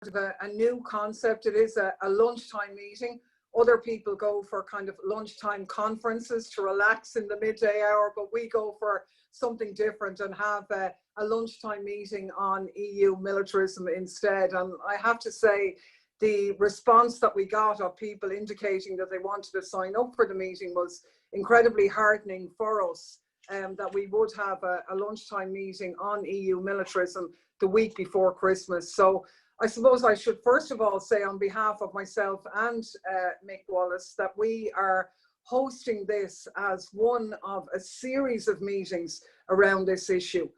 of a new concept. It is a lunchtime meeting. Other people go for kind of lunchtime conferences to relax in the midday hour, but we go for something different and have a lunchtime meeting on EU militarism instead. And I have to say, the response that we got of people indicating that they wanted to sign up for the meeting was incredibly heartening for us, that we would have a lunchtime meeting on EU militarism the week before Christmas. So I suppose I should first of all say on behalf of myself and Mick Wallace that we are hosting this as one of a series of meetings around this issue.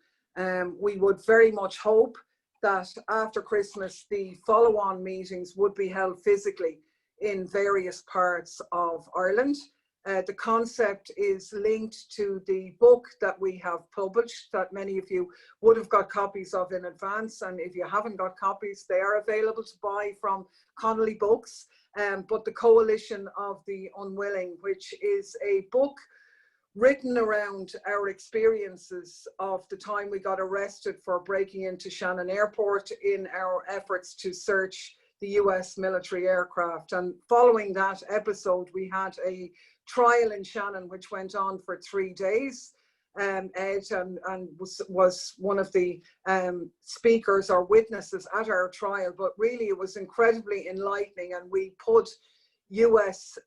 We would very much hope that after Christmas the follow-on meetings would be held physically in various parts of Ireland. The concept is linked to the book that we have published that many of you would have got copies of in advance, and if you haven't got copies, they are available to buy from Connolly Books. But the Coalition of the Unwilling, which is a book written around our experiences of the time we got arrested for breaking into Shannon Airport in our efforts to search the US military aircraft. And following that episode, we had a trial in Shannon which went on for 3 days. Ed was one of the speakers or witnesses at our trial, but really it was incredibly enlightening, and we put US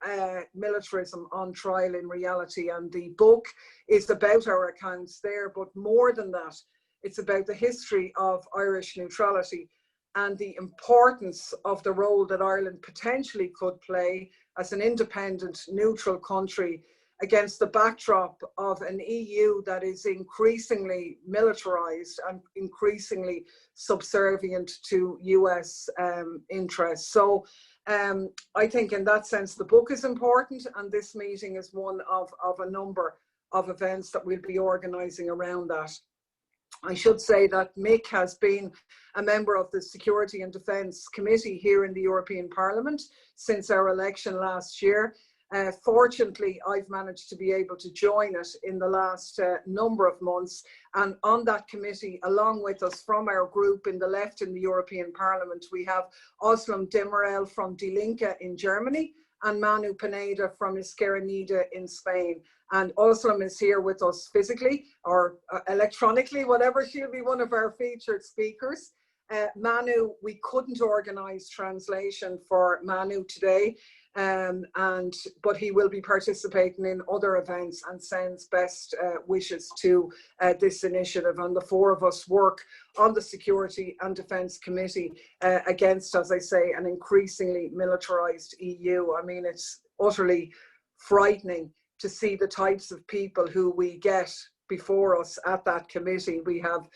militarism on trial in reality. And the book is about our accounts there, but more than that, it's about the history of Irish neutrality and the importance of the role that Ireland potentially could play as an independent, neutral country against the backdrop of an EU that is increasingly militarized and increasingly subservient to US interests. So I think in that sense, the book is important, and this meeting is one of a number of events that we'll be organizing around that. I should say that Mick has been a member of the Security and Defence Committee here in the European Parliament since our election last year. Fortunately, I've managed to be able to join it in the last number of months. And on that committee, along with us from our group in the left in the European Parliament, we have Özlem Demirel from Die Linke in Germany and Manu Pineda from Izquierda Unida in Spain. And Özlem is here with us physically or electronically, whatever. She'll be one of our featured speakers. Manu, we couldn't organise translation for Manu today, but he will be participating in other events and sends best wishes to this initiative. And the four of us work on the Security and Defence Committee against, as I say, an increasingly militarised EU. I mean, it's utterly frightening to see the types of people who we get before us at that committee. We have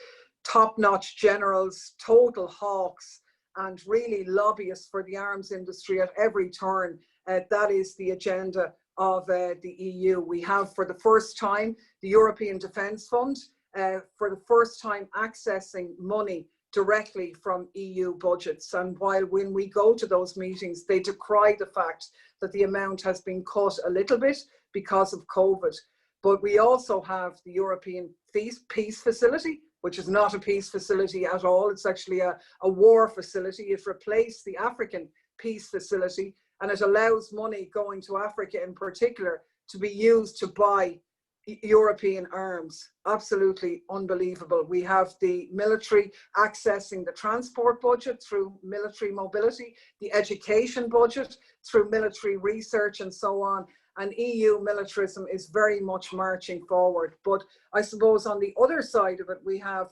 top-notch generals, total hawks, and really lobbyists for the arms industry at every turn. That is the agenda of the EU. We have, for the first time, the European Defence Fund, for the first time accessing money directly from EU budgets. And while when we go to those meetings, they decry the fact that the amount has been cut a little bit because of COVID. But we also have the European Peace Facility, which is not a peace facility at all. It's actually a war facility. It replaced the African Peace Facility, and it allows money going to Africa in particular to be used to buy European arms. Absolutely unbelievable. We have the military accessing the transport budget through military mobility, the education budget through military research, and so on. And EU militarism is very much marching forward. But I suppose on the other side of it, we have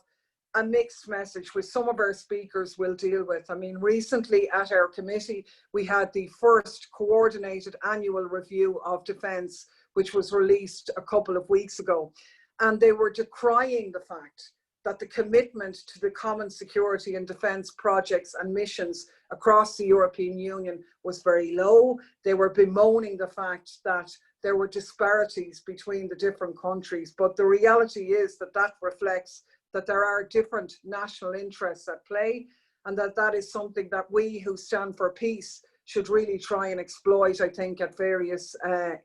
a mixed message, which some of our speakers will deal with. I mean, recently at our committee, we had the first coordinated annual review of defence, which was released a couple of weeks ago. And they were decrying the fact that the commitment to the common security and defence projects and missions across the European Union was very low. They were bemoaning the fact that there were disparities between the different countries. But the reality is that that reflects that there are different national interests at play, and that is something that we who stand for peace should really try and exploit, I think, at various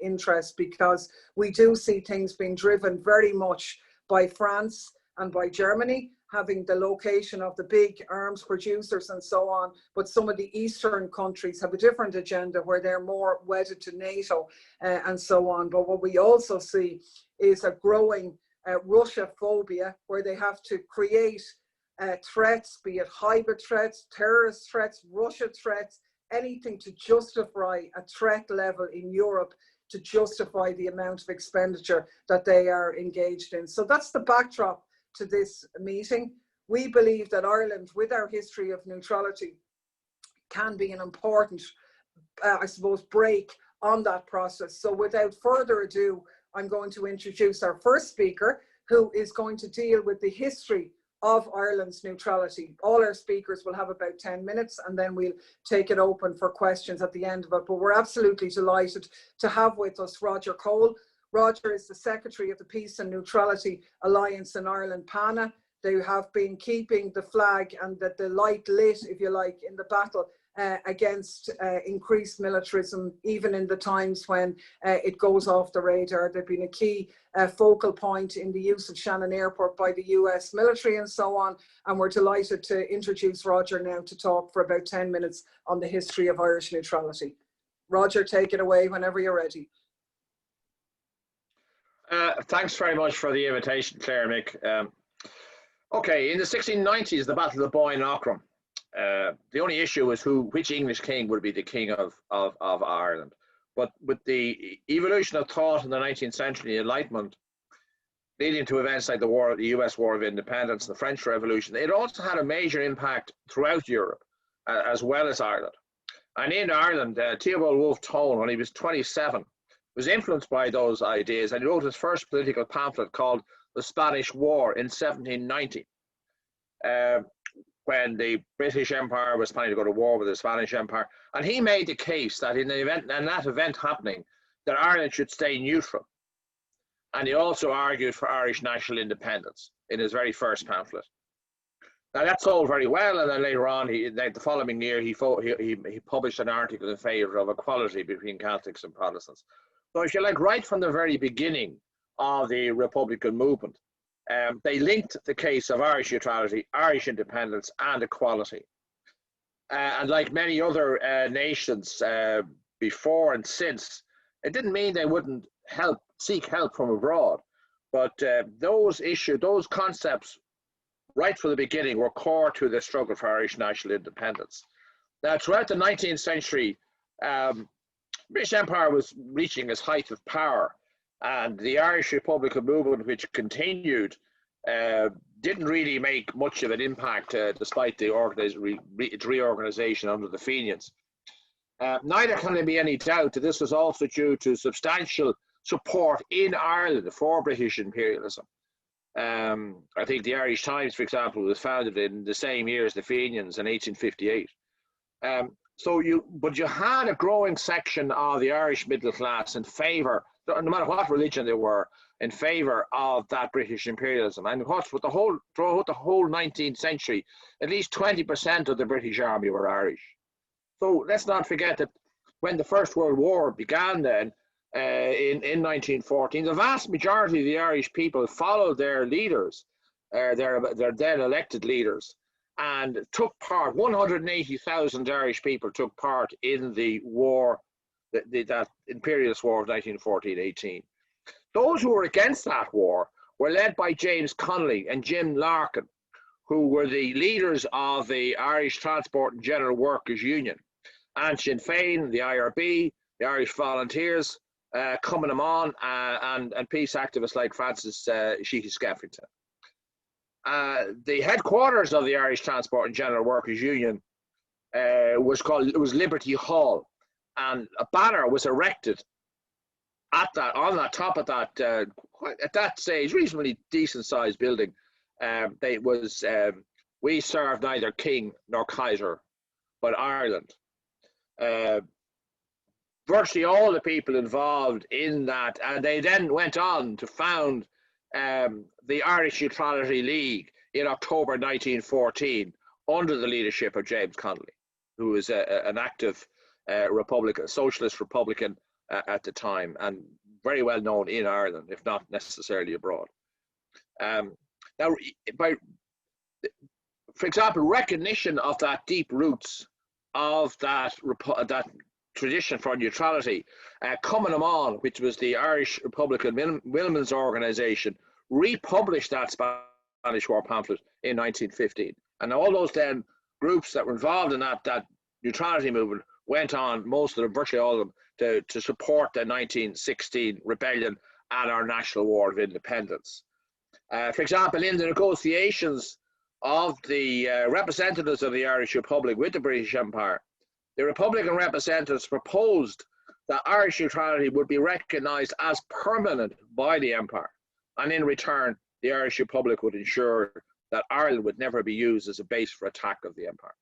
interests, because we do see things being driven very much by France and by Germany. having the location of the big arms producers and so on, but some of the Eastern countries have a different agenda where they're more wedded to NATO and so on. But what we also see is a growing Russia phobia, where they have to create threats, be it hybrid threats, terrorist threats, Russia threats, anything to justify a threat level in Europe, to justify the amount of expenditure that they are engaged in. So that's the backdrop to this meeting. We believe that Ireland, with our history of neutrality, can be an important, I suppose, break on that process. So without further ado, I'm going to introduce our first speaker, who is going to deal with the history of Ireland's neutrality. All our speakers will have about 10 minutes, and then we'll take it open for questions at the end of it. But we're absolutely delighted to have with us Roger Cole. Roger is the Secretary of the Peace and Neutrality Alliance in Ireland, PANA. They have been keeping the flag and the light lit, if you like, in the battle against increased militarism, even in the times when it goes off the radar. They've been a key focal point in the use of Shannon Airport by the US military and so on. And we're delighted to introduce Roger now to talk for about 10 minutes on the history of Irish neutrality. Roger, take it away whenever you're ready. Thanks very much for the invitation, Claire, Mick. Okay, in the 1690s, the Battle of the Boyne Aughrim. The only issue was which English king would be the king of Ireland. But with the evolution of thought in the 19th century, the Enlightenment, leading to events like the US War of Independence, the French Revolution, it also had a major impact throughout Europe, as well as Ireland. And in Ireland, Theobald Wolfe Tone, when he was 27, was influenced by those ideas, and he wrote his first political pamphlet called The Spanish War in 1790. When the British Empire was planning to go to war with the Spanish Empire. And he made the case that in that event happening, that Ireland should stay neutral. And he also argued for Irish national independence in his very first pamphlet. Now that's all very well, and then later on, the following year, he published an article in favour of equality between Catholics and Protestants. So if you like, right from the very beginning of the Republican movement, they linked the case of Irish neutrality, Irish independence, and equality. And like many other nations before and since, it didn't mean they wouldn't seek help from abroad. But those concepts, right from the beginning, were core to the struggle for Irish national independence. Now, throughout the 19th century, British Empire was reaching its height of power. And the Irish Republican movement, which continued, didn't really make much of an impact despite the reorganization under the Fenians. Neither can there be any doubt that this was also due to substantial support in Ireland for British imperialism. I think the Irish Times, for example, was founded in the same year as the Fenians in 1858. But you had a growing section of the Irish middle class in favour, no matter what religion they were, in favour of that British imperialism. And throughout the whole 19th century, at least 20% of the British army were Irish. So let's not forget that when the First World War began then, in 1914, the vast majority of the Irish people followed their leaders, their then elected leaders, and took part. 180,000 Irish people took part in the war, that imperialist war of 1914-18. Those who were against that war were led by James Connolly and Jim Larkin, who were the leaders of the Irish Transport and General Workers Union, and Sinn Féin, the IRB, the Irish Volunteers, Cumann na mBan, and peace activists like Francis Sheehy Skeffington. The headquarters of the Irish Transport and General Workers Union was Liberty Hall, and a banner was erected on the top of that at that stage reasonably decent sized building. It was "We serve neither king nor Kaiser, but Ireland." Virtually all the people involved in that, and they then went on to found the Irish Neutrality League in October 1914 under the leadership of James Connolly, who was an active socialist Republican at the time, and very well known in Ireland, if not necessarily abroad. Now, for example, recognition of that deep roots of that tradition for neutrality, Cumann, which was the Irish Republican Women's Organization, republished that Spanish War pamphlet in 1915. And all those then groups that were involved in that neutrality movement went on, most of them, virtually all of them, to support the 1916 rebellion and our national war of independence. For example, in the negotiations of the representatives of the Irish Republic with the British Empire, the Republican representatives proposed that Irish neutrality would be recognised as permanent by the Empire, and in return, the Irish Republic would ensure that Ireland would never be used as a base for attack of the Empire.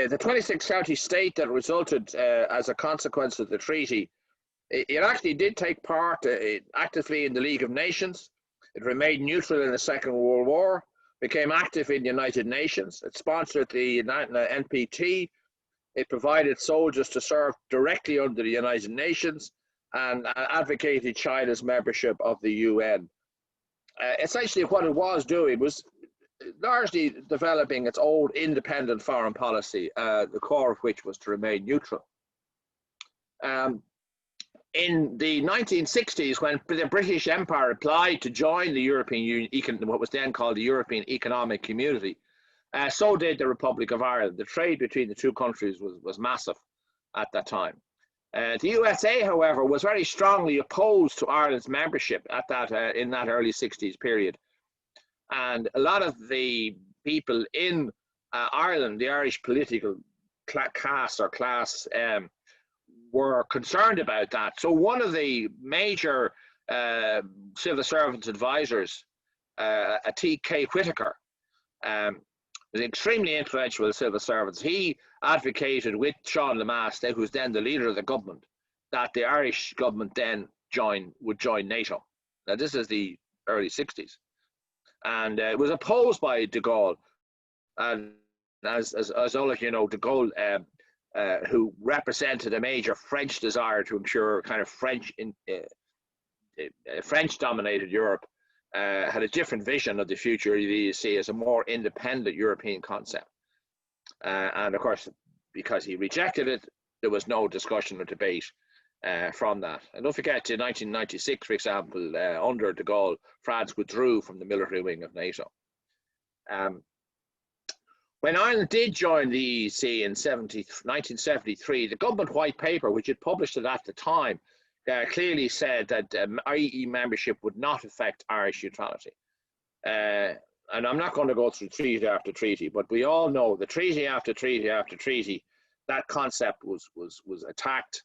The 26 county state that resulted as a consequence of the treaty, it actually did take part actively in the League of Nations. It remained neutral in the Second World War, became active in the United Nations. It sponsored the NPT. It provided soldiers to serve directly under the United Nations and advocated China's membership of the UN. Essentially, what it was doing was largely developing its own independent foreign policy, the core of which was to remain neutral. In the 1960s, when the British Empire applied to join the European Union, what was then called the European Economic Community, so did the Republic of Ireland. The trade between the two countries was massive at that time. The USA, however, was very strongly opposed to Ireland's membership at in that early 60s period. And a lot of the people in Ireland, the Irish political class, were concerned about that. So one of the major civil servants advisors, T.K. Whitaker, was extremely influential with civil servants. He advocated with Sean Lemass, who was then the leader of the government, that the Irish government then would join NATO. Now this is the early 60s. And it was opposed by de Gaulle. And as all of you know, de Gaulle, who represented a major French desire to ensure kind of French-dominated Europe, had a different vision of the future of the EEC as a more independent European concept. And of course, because he rejected it, there was no discussion or debate from that. And don't forget, in 1996, for example, under de Gaulle, France withdrew from the military wing of NATO. When Ireland did join the EEC in 1973, the government white paper, which had published it at the time, clearly said that IE membership would not affect Irish neutrality. And I'm not going to go through treaty after treaty, but we all know the treaty after treaty after treaty, that concept was attacked.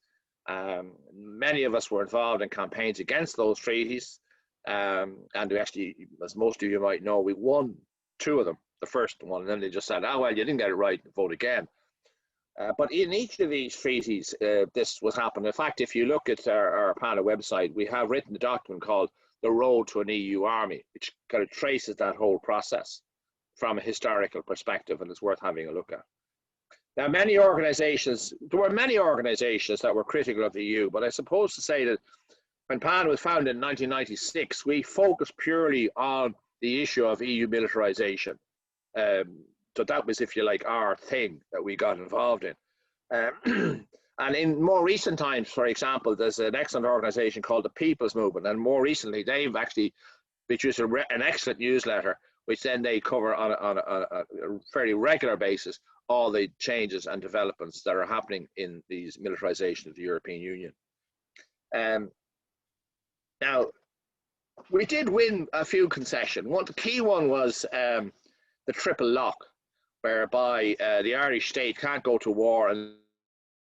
Many of us were involved in campaigns against those treaties. And we actually, as most of you might know, we won 2 of them, the first one, and then they just said, oh, well, you didn't get it right, vote again. But in each of these treaties, this was happening. In fact, if you look at our PANA website, we have written a document called The Road to an EU Army, which kind of traces that whole process from a historical perspective, and it's worth having a look at. Now, there were many organizations that were critical of the EU, but I suppose to say that when PANA was founded in 1996, we focused purely on the issue of EU militarisation. So that was, if you like, our thing that we got involved in. And in more recent times, for example, there's an excellent organization called the People's Movement. And more recently, they've actually produced an excellent newsletter, which then they cover on a fairly regular basis all the changes and developments that are happening in these militarization of the European Union. Now, we did win a few concessions. The key one was the triple lock, whereby the Irish state can't go to war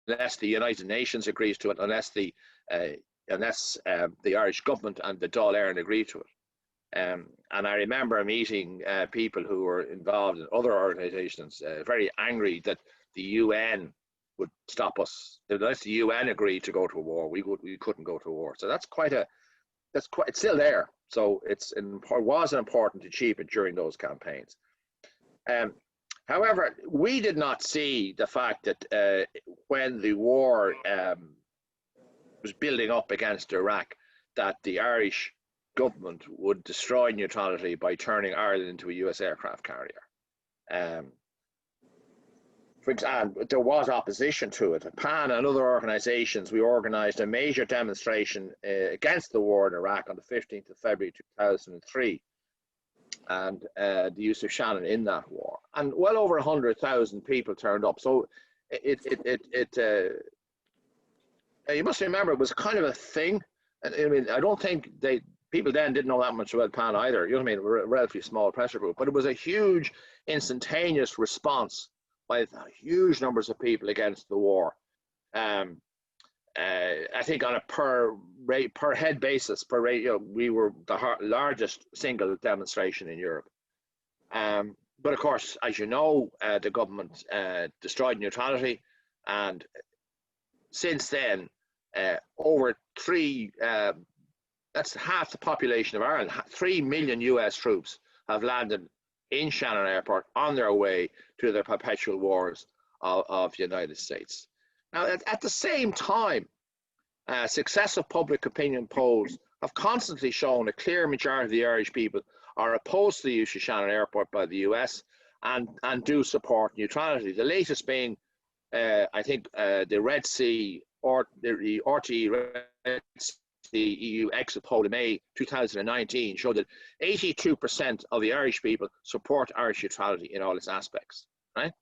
unless the United Nations agrees to it, unless the Irish government and the Dáil Éireann agree to it. And I remember meeting people who were involved in other organizations, very angry that the UN would stop us. Unless the UN agreed to go to war, we couldn't go to war. So it's still there. So it was an important achievement during those campaigns. However, we did not see the fact that when the war was building up against Iraq, that the Irish government would destroy neutrality by turning Ireland into a US aircraft carrier. For example, there was opposition to it. PAN and other organisations, we organised a major demonstration against the war in Iraq on the 15th of February 2003, and the use of Shannon in that war. And well over 100,000 people turned up. So you must remember, it was kind of a thing. I mean, I don't think people then didn't know that much about PAN either. You know what I mean? We're a relatively small pressure group, but it was a huge, instantaneous response by huge numbers of people against the war. I think on a per head basis, we were the largest single demonstration in Europe. But of course, as you know, the government destroyed neutrality, and since then, over that's half the population of Ireland, 3 million US troops have landed in Shannon Airport on their way to the perpetual wars of the United States. Now, at the same time, successive public opinion polls have constantly shown a clear majority of the Irish people are opposed to the use of Shannon Airport by the US and do support neutrality. The latest being, I think, the Red Sea, or the RTE Red Sea EU exit poll in May 2019 showed that 82% of the Irish people support Irish neutrality in all its aspects, right?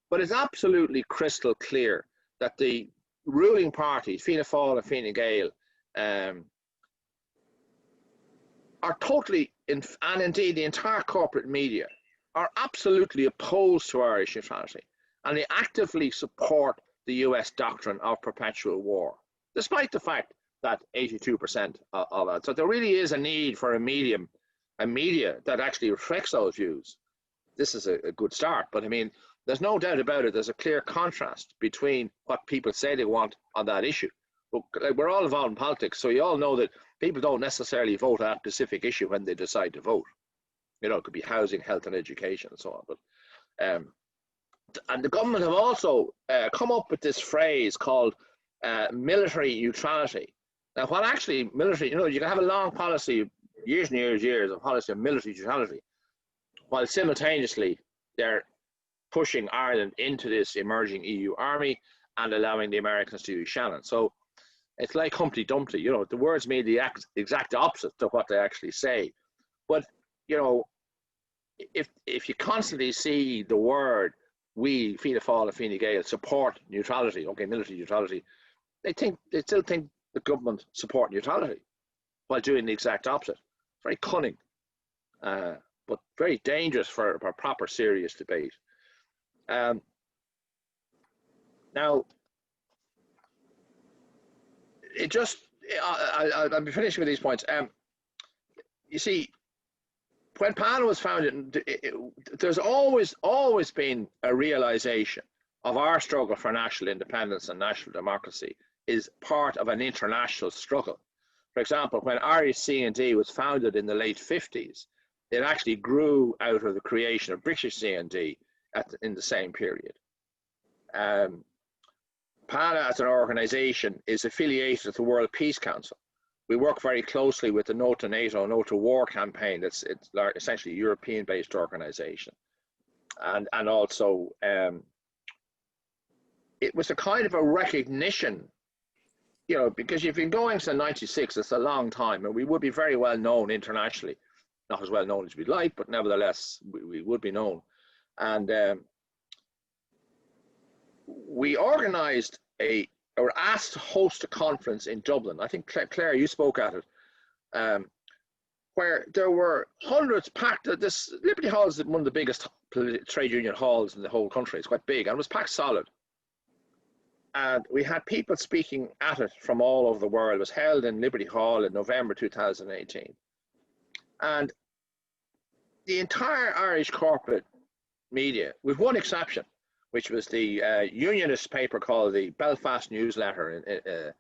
But it's absolutely crystal clear that the ruling parties, Fianna Fáil and Fine Gael, are totally, and indeed the entire corporate media, are absolutely opposed to Irish neutrality, and they actively support the US doctrine of perpetual war, despite the fact that 82% of it. So there really is a need for a media that actually reflects those views. This is a good start, but I mean, there's no doubt about it. There's a clear contrast between what people say they want on that issue. But like, we're all involved in politics, so you all know that people don't necessarily vote on that specific issue when they decide to vote. You know, it could be housing, health, and education, and so on. But and the government have also come up with this phrase called military neutrality. Now, what actually military, you know, you can have a long policy, years and years of policy of military neutrality, while simultaneously they're pushing Ireland into this emerging EU army and allowing the Americans to use Shannon. So it's like Humpty Dumpty, you know, the words mean the exact opposite to what they actually say. But, you know, if you constantly see the word, we, Fianna Fáil and Fine Gael, support neutrality, okay, military neutrality, they still think the government support neutrality while doing the exact opposite. Very cunning, but very dangerous for a proper serious debate. Now, it just, I'll be finishing with these points. You see, when PAN was founded, there's always been a realization of our struggle for national independence and national democracy is part of an international struggle. For example, when Irish C&D was founded in the late 50s, it actually grew out of the creation of British C&D in the same period. PAN as an organisation is affiliated with the World Peace Council. We work very closely with the No to NATO, No to War campaign. It's essentially a European-based organisation. And also, it was a kind of a recognition, you know, because you've been going since '96, it's a long time, and we would be very well known internationally. Not as well known as we'd like, but nevertheless, we would be known. And we organised or asked to host a conference in Dublin. I think, Claire, you spoke at it, where there were hundreds packed. This Liberty Hall is one of the biggest trade union halls in the whole country. It's quite big, and it was packed solid. And we had people speaking at it from all over the world. It was held in Liberty Hall in November 2018. And the entire Irish corporate media, with one exception, which was the unionist paper called the Belfast Newsletter,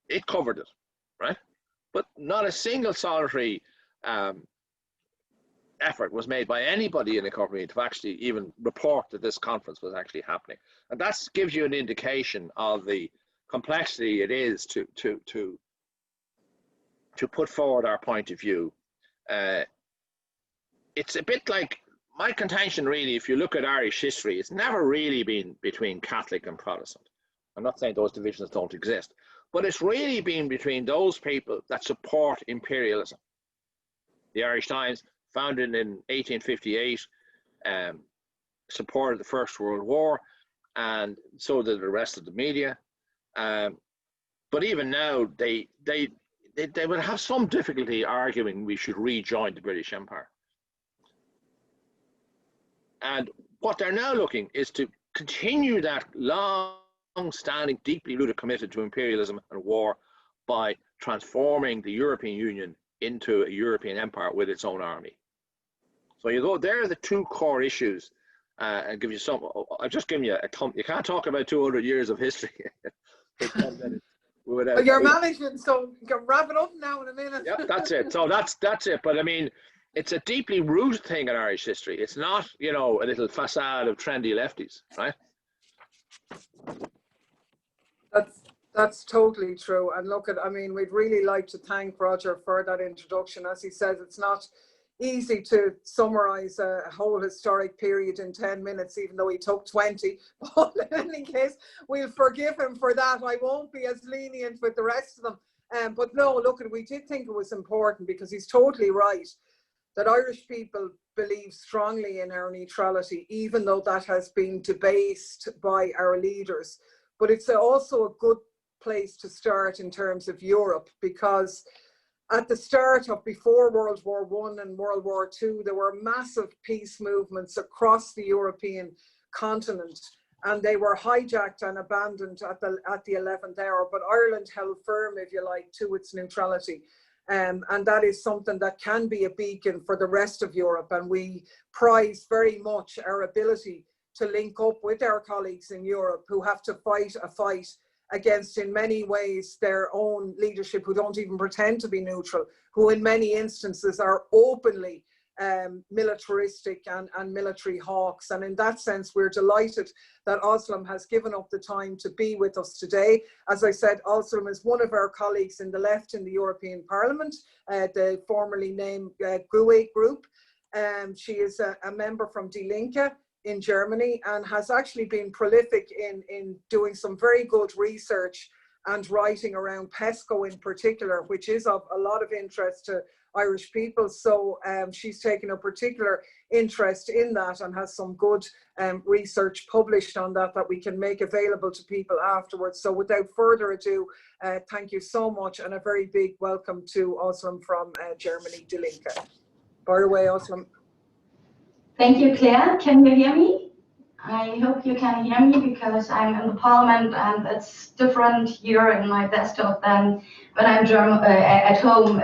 it covered it, right? But not a single solitary effort was made by anybody in the corporate media to actually even report that this conference was actually happening. And that gives you an indication of the complexity it is to put forward our point of view. It's a bit like my contention really, if you look at Irish history, it's never really been between Catholic and Protestant. I'm not saying those divisions don't exist, but it's really been between those people that support imperialism. The Irish Times, founded in 1858, supported the First World War, and so did the rest of the media. But even now, they would have some difficulty arguing we should rejoin the British Empire. And what they're now looking is to continue that long-standing, deeply rooted commitment to imperialism and war by transforming the European Union into a European empire with its own army. So you go, there are the two core issues. And give you some, I've just given you you can't talk about 200 years of history. But you're managing, so you can wrap it up now in a minute. Yeah, that's it. So that's it. But I mean, it's a deeply rooted thing in Irish history. It's not, you know, a little facade of trendy lefties, right? That's totally true. And look at, I mean, we'd really like to thank Roger for that introduction. As he says, it's not easy to summarize a whole historic period in 10 minutes, even though he took 20. But in any case, we'll forgive him for that. I won't be as lenient with the rest of them. But no, look, we did think it was important, because he's totally right that Irish people believe strongly in our neutrality, even though that has been debased by our leaders. But it's also a good place to start in terms of Europe, because at the start of before World War I and World War II, there were massive peace movements across the European continent, and they were hijacked and abandoned at the 11th hour. But Ireland held firm, if you like, to its neutrality. And that is something that can be a beacon for the rest of Europe. And we prize very much our ability to link up with our colleagues in Europe who have to fight a fight against, in many ways, their own leadership, who don't even pretend to be neutral, who in many instances are openly militaristic and military hawks. And in that sense, we're delighted that Özlem has given up the time to be with us today. As I said, Özlem is one of our colleagues in the left in the European Parliament, the formerly named GUE group. She is a member from Die Linke in Germany, and has actually been prolific in doing some very good research and writing around PESCO in particular, which is of a lot of interest to Irish people. So she's taken a particular interest in that and has some good research published on that we can make available to people afterwards. So without further ado, thank you so much, and a very big welcome to Özlem from Germany, Die Linke. By the way, Özlem. Thank you, Claire. Can you hear me? I hope you can hear me, because I'm in the parliament and it's different here in my desktop than when I'm at home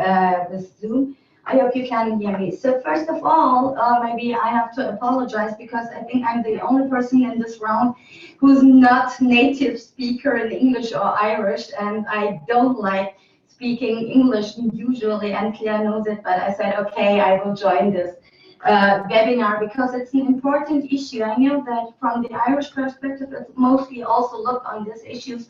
with Zoom. I hope you can hear me. So first of all, maybe I have to apologize, because I think I'm the only person in this round who's not native speaker in English or Irish, and I don't like speaking English usually, and Claire knows it, but I said, okay, I will join this webinar because it's an important issue. I know that from the Irish perspective, it's mostly also look on these issues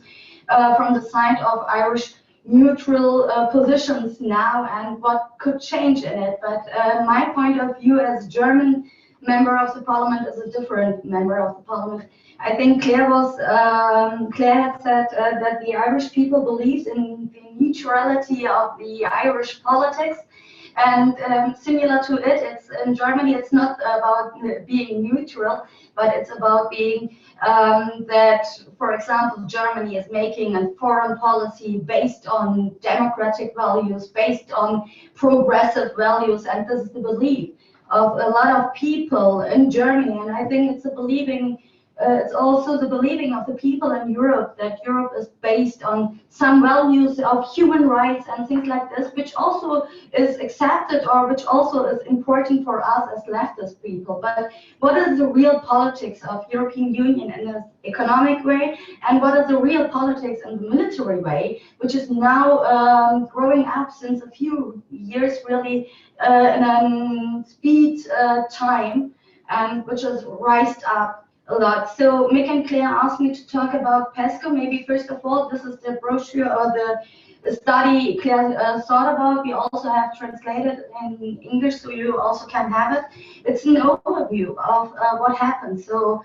from the side of Irish neutral positions now and what could change in it. But my point of view as German member of the parliament is a different member of the parliament. I think Claire had said that the Irish people believes in the neutrality of the Irish politics. And similar to it, it's in Germany, it's not about being neutral, but it's about being that, for example, Germany is making a foreign policy based on democratic values, based on progressive values, and this is the belief of a lot of people in Germany. And I think it's a believing. It's also the believing of the people in Europe that Europe is based on some values of human rights and things like this, which also is accepted or which also is important for us as leftist people. But what is the real politics of European Union in an economic way, and what is the real politics in the military way, which is now growing up since a few years really in a speed time, and which is rised up a lot. So Mick and Claire asked me to talk about PESCO. Maybe first of all, this is the brochure or the study Claire thought about. We also have translated in English, so you also can have it. It's an overview of what happened. So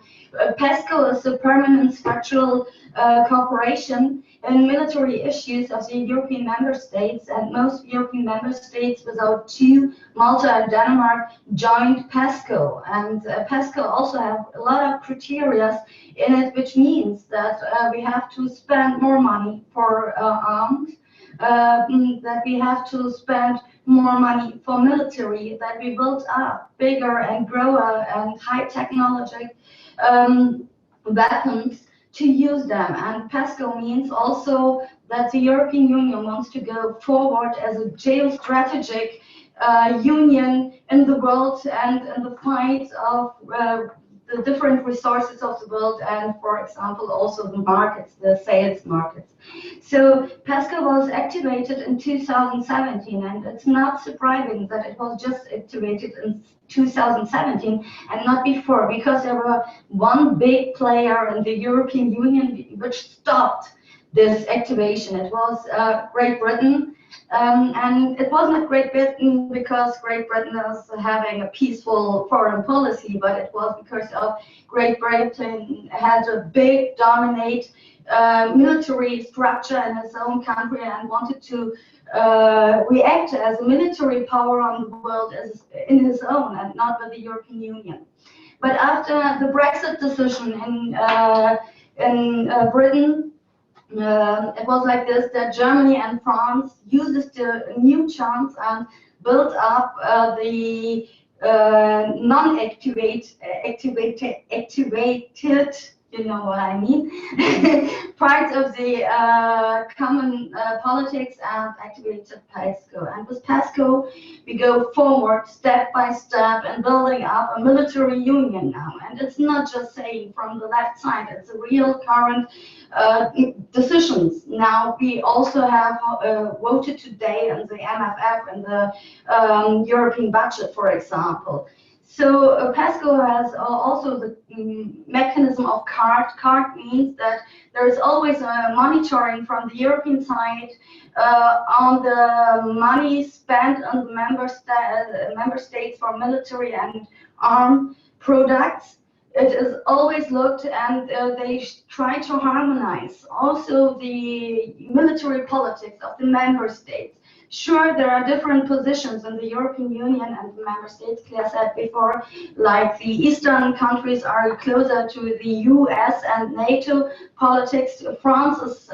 PESCO is a permanent structural cooperation in military issues of the European member states, and most European member states, without two, Malta and Denmark, joined PESCO. And PESCO also have a lot of criteria in it, which means that we have to spend more money for arms, that we have to spend more money for military, that we build up bigger and grower and high technology weapons to use them. And PESCO means also that the European Union wants to go forward as a geostrategic union in the world and in the fight of the different resources of the world, and for example also the markets, the sales markets. So PESCO was activated in 2017, and it's not surprising that it was just activated in 2017 and not before, because there were one big player in the European Union which stopped this activation. It was Great Britain. And it was not Great Britain because Great Britain is having a peaceful foreign policy, but it was because of Great Britain had a big dominate military structure in its own country and wanted to react as a military power on the world as in his own and not with the European Union. But after the Brexit decision in Britain, it was like this, that Germany and France uses the new chance and built up the non-activated, you know what I mean, part of the common politics, and activated PESCO. And with PESCO, we go forward step by step and building up a military union now. And it's not just saying from the left side, it's a real current decisions. Now we also have voted today on the MFF and the European budget, for example. So PESCO has also the mechanism of CARD. CARD means that there is always a monitoring from the European side on the money spent on the member states for military and armed products. It is always looked, and they try to harmonize also the military politics of the member states. Sure, there are different positions in the European Union and the member states, Claire said before, like the Eastern countries are closer to the US and NATO politics. France is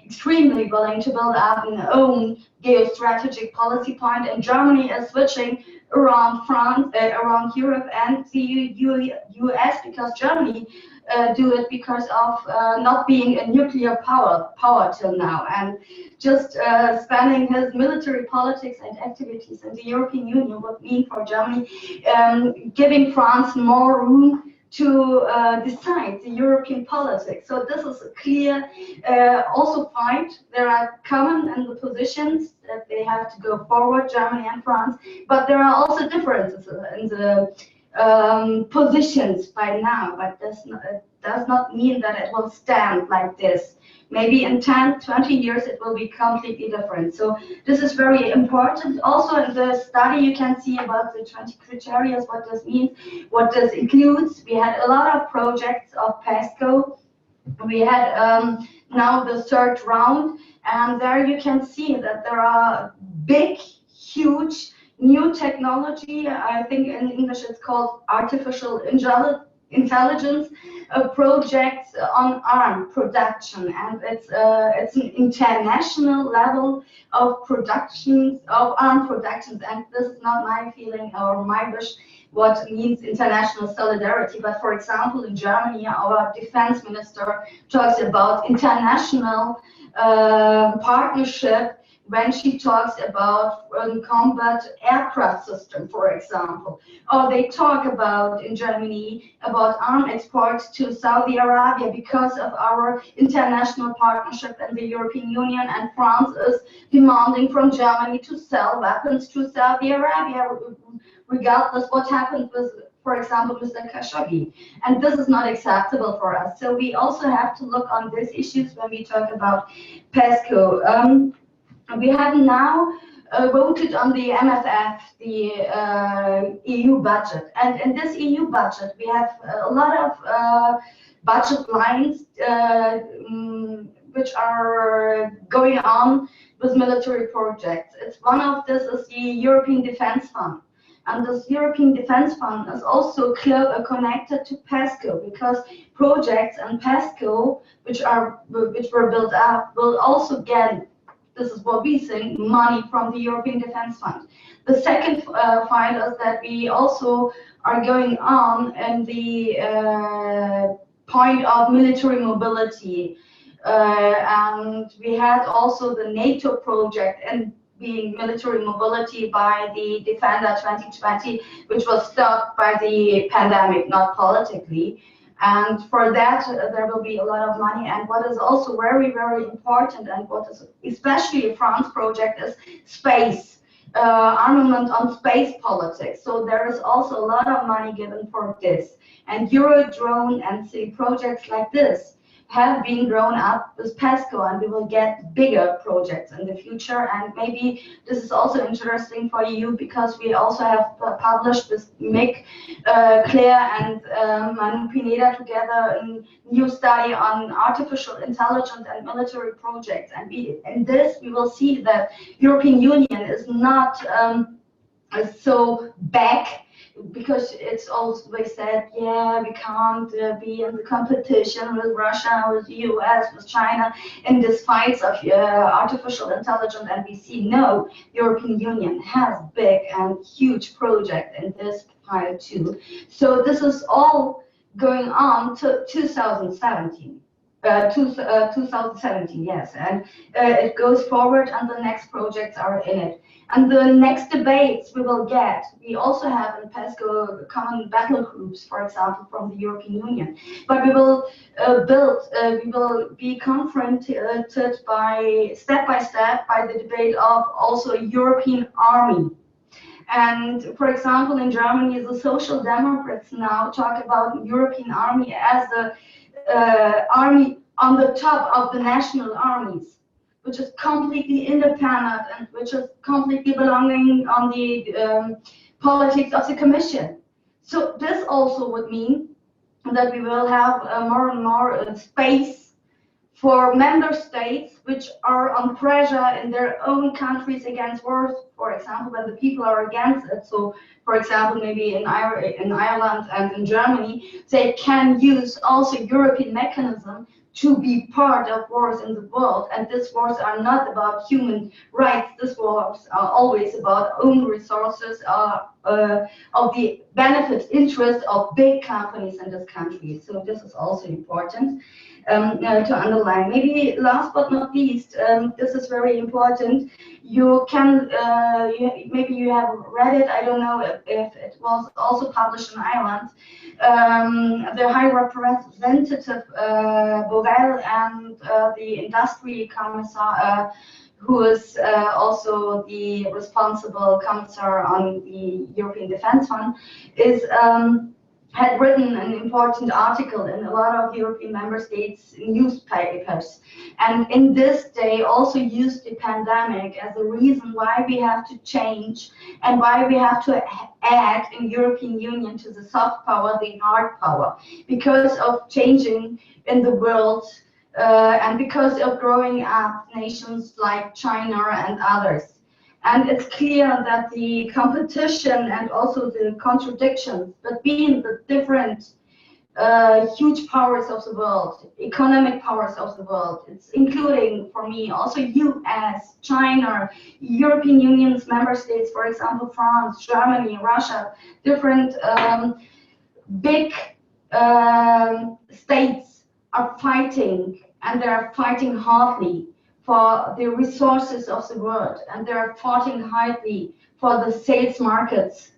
extremely willing to build up an own geostrategic policy point, and Germany is switching around France, around Europe and the US, because Germany do it because of not being a nuclear power till now, and just spanning his military politics and activities in the European Union would mean for Germany giving France more room to decide the European politics. So this is a clear also fight. There are common in the positions that they have to go forward, Germany and France, but there are also differences in the positions by now, but this does not mean that it will stand like this. Maybe in 10, 20 years it will be completely different. So this is very important. Also in the study you can see about the 20 criteria, what this means, what this includes. We had a lot of projects of PESCO. We had now the third round, and there you can see that there are big, huge new technology. I think in English it's called artificial intelligence projects on arm production, and it's an international level of productions of arm productions. And this is not my feeling or my wish what means international solidarity, but for example in Germany our defense minister talks about international partnership when she talks about combat aircraft system, for example. Or they talk about, in Germany, about arm exports to Saudi Arabia because of our international partnership in the European Union, and France is demanding from Germany to sell weapons to Saudi Arabia, regardless what happens with for example, Mr. Khashoggi. And this is not acceptable for us. So we also have to look on these issues when we talk about PESCO. We have now voted on the MFF, the EU budget. And in this EU budget, we have a lot of budget lines which are going on with military projects. It's one of this is the European Defence Fund. And this European Defence Fund is also connected to PESCO, because projects and PESCO, which were built up, will also get, this is what we think, money from the European Defence Fund. The second file is that we also are going on in the point of military mobility. And we had also the NATO project and being military mobility by the Defender 2020, which was stopped by the pandemic, not politically. And for that, there will be a lot of money. And what is also very, very important, and what is especially a France project, is space, armament on space politics. So there is also a lot of money given for this. And Eurodrone and the projects like this have been grown up with PESCO, and we will get bigger projects in the future. And maybe this is also interesting for you, because we also have published this MEP, Claire and Manu Pineda together, a new study on artificial intelligence and military projects. And in this we will see that European Union is not so back, because it's always said, yeah, we can't be in the competition with Russia, with the US, with China in these fights of artificial intelligence. And we see, no, European Union has big and huge project in this file too. So this is all going on to 2017. 2017, yes, and it goes forward, and the next projects are in it. And the next debates we will get, we also have in PESCO common battle groups, for example, from the European Union. But we will we will be confronted by step by the debate of also a European army. And for example, in Germany, the Social Democrats now talk about European army as the army on the top of the national armies, which is completely independent and which is completely belonging on the politics of the Commission. So this also would mean that we will have more and more space for member states which are on pressure in their own countries against wars, for example, when the people are against it. So, for example, maybe in Ireland and in Germany, they can use also European mechanism to be part of wars in the world. And these wars are not about human rights. These wars are always about own resources, of the benefit interest of big companies in this country. So this is also important to underline. Maybe last but not least, this is very important. You can, maybe you have read it, I don't know if it was also published in Ireland, the High Representative Gael and the Industry Commissar, who is also the responsible commissar on the European Defence Fund, had written an important article in a lot of European member states newspapers. And in this, they also used the pandemic as a reason why we have to change and why we have to add in European Union to the soft power, the hard power, because of changing in the world and because of growing up nations like China and others. And it's clear that the competition and also the contradictions between the different huge powers of the world, economic powers of the world, it's including, for me, also US, China, European Union's member states, for example, France, Germany, Russia, different big states are fighting, and they're fighting hardly for the resources of the world, and they're fighting hardly for the sales markets.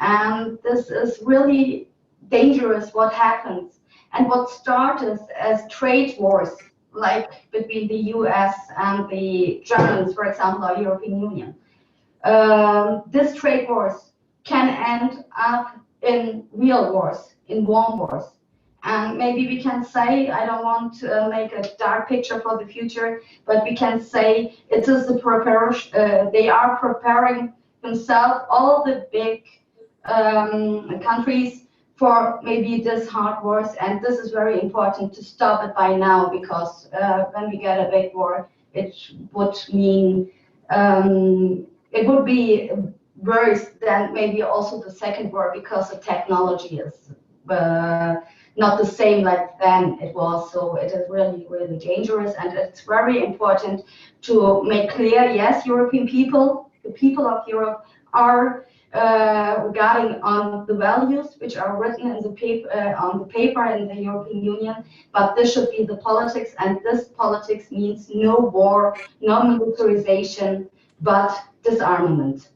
And this is really dangerous what happens. And what started as trade wars, like between the US and the Germans, for example, or European Union, this trade wars can end up in real wars, in warm wars. And maybe we can say, I don't want to make a dark picture for the future, but we can say it is the preparation, they are preparing themselves, all the big countries, for maybe this hard wars. And this is very important to stop it by now, because when we get a big war, it would mean, it would be worse than maybe also the second war, because the technology is not the same like then it was. So it is really, really dangerous, and it's very important to make clear, yes, European people, the people of Europe are regarding on the values which are written in the paper, on the paper in the European Union, but this should be the politics, and this politics means no war, no militarization, but disarmament.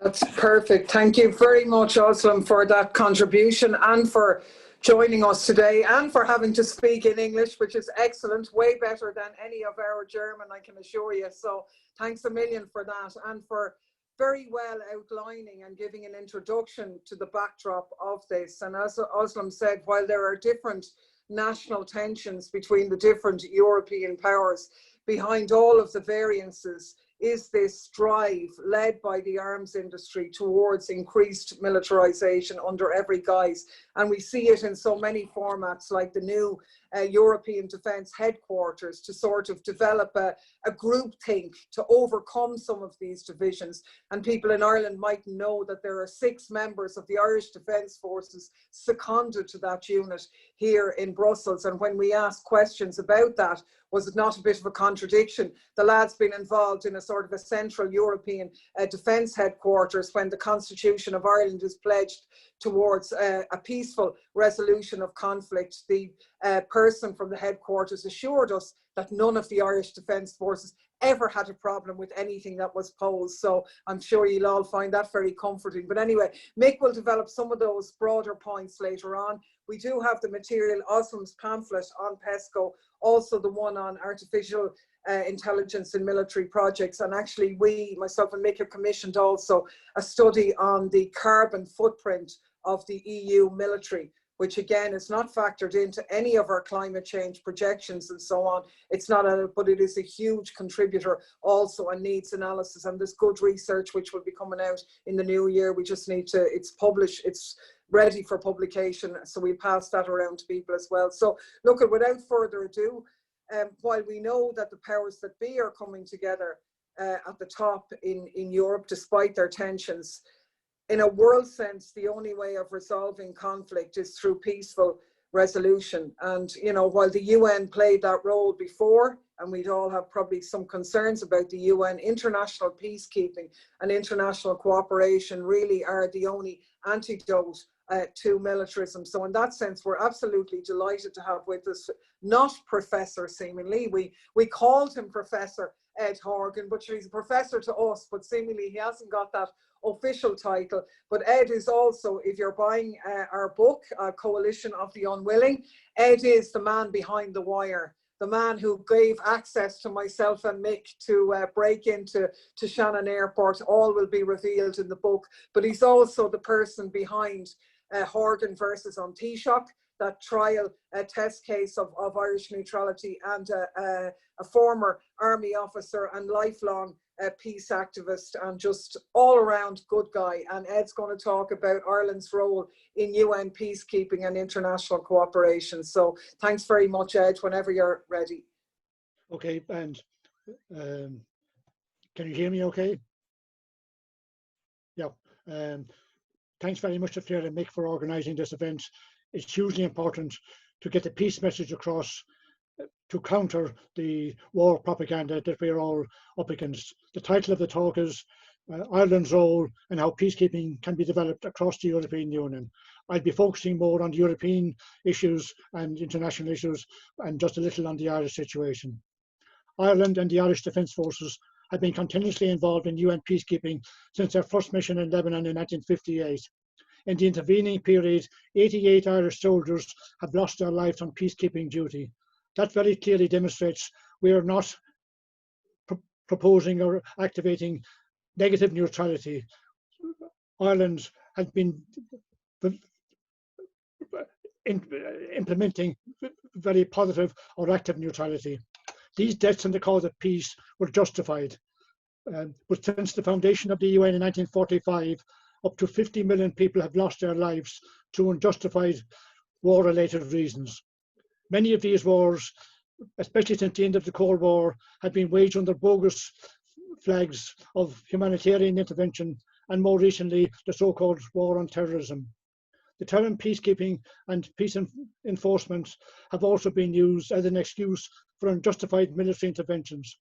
That's perfect. Thank you very much, Özlem, for that contribution and for joining us today and for having to speak in English, which is excellent, way better than any of our German, I can assure you. So thanks a million for that, and for very well outlining and giving an introduction to the backdrop of this. And as Özlem said, while there are different national tensions between the different European powers, behind all of the variances is this drive led by the arms industry towards increased militarization under every guise. And we see it in so many formats, like the new European Defence Headquarters, to sort of develop a group think to overcome some of these divisions. And people in Ireland might know that there are 6 members of the Irish Defence Forces seconded to that unit here in Brussels. And when we ask questions about that, was it not a bit of a contradiction? The lad's been involved in a sort of a central European defence headquarters when the Constitution of Ireland is pledged towards a peaceful resolution of conflict. The person from the headquarters assured us that none of the Irish Defence Forces ever had a problem with anything that was posed. So I'm sure you'll all find that very comforting. But anyway, Mick will develop some of those broader points later on. We do have the material, Özlem's pamphlet on PESCO, also the one on artificial intelligence in military projects. And actually we, myself and Mick, have commissioned also a study on the carbon footprint of the EU military, which again is not factored into any of our climate change projections and so on. It's not but it is a huge contributor also and needs analysis. And there's good research which will be coming out in the new year. We just need to, it's published, it's ready for publication. So we pass that around to people as well. So look, without further ado, while we know that the powers that be are coming together at the top in Europe, despite their tensions, in a world sense, the only way of resolving conflict is through peaceful resolution. And, you know, while the UN played that role before, and we'd all have probably some concerns about the UN, international peacekeeping and international cooperation really are the only antidote to militarism. So in that sense, we're absolutely delighted to have with us, not Professor seemingly, we called him Professor Ed Horgan, but he's a professor to us, but seemingly he hasn't got that official title. But Ed is also, if you're buying our book, Coalition of the Unwilling, Ed is the man behind the wire, the man who gave access to myself and Mick to break into Shannon Airport. All will be revealed in the book, but he's also the person behind Horgan versus on Taoiseach, that trial test case of Irish neutrality, and a former army officer and lifelong peace activist, and just all around good guy. And Ed's going to talk about Ireland's role in UN peacekeeping and international cooperation. So thanks very much, Ed, whenever you're ready. Okay, and can you hear me okay? Yeah. Thanks very much to Fianna and Mick for organising this event. It's hugely important to get the peace message across to counter the war propaganda that we're all up against. The title of the talk is Ireland's role and how peacekeeping can be developed across the European Union. I'll be focusing more on the European issues and international issues, and just a little on the Irish situation. Ireland and the Irish Defence Forces have been continuously involved in UN peacekeeping since their first mission in Lebanon in 1958. In the intervening period, 88 Irish soldiers have lost their lives on peacekeeping duty. That very clearly demonstrates we are not proposing or activating negative neutrality. Ireland had been implementing very positive or active neutrality. These deaths in the cause of peace were justified. But since the foundation of the UN in 1945, up to 50 million people have lost their lives through unjustified war-related reasons. Many of these wars, especially since the end of the Cold War, have been waged under bogus flags of humanitarian intervention and more recently the so-called war on terrorism. The term peacekeeping and peace enforcement have also been used as an excuse for unjustified military interventions.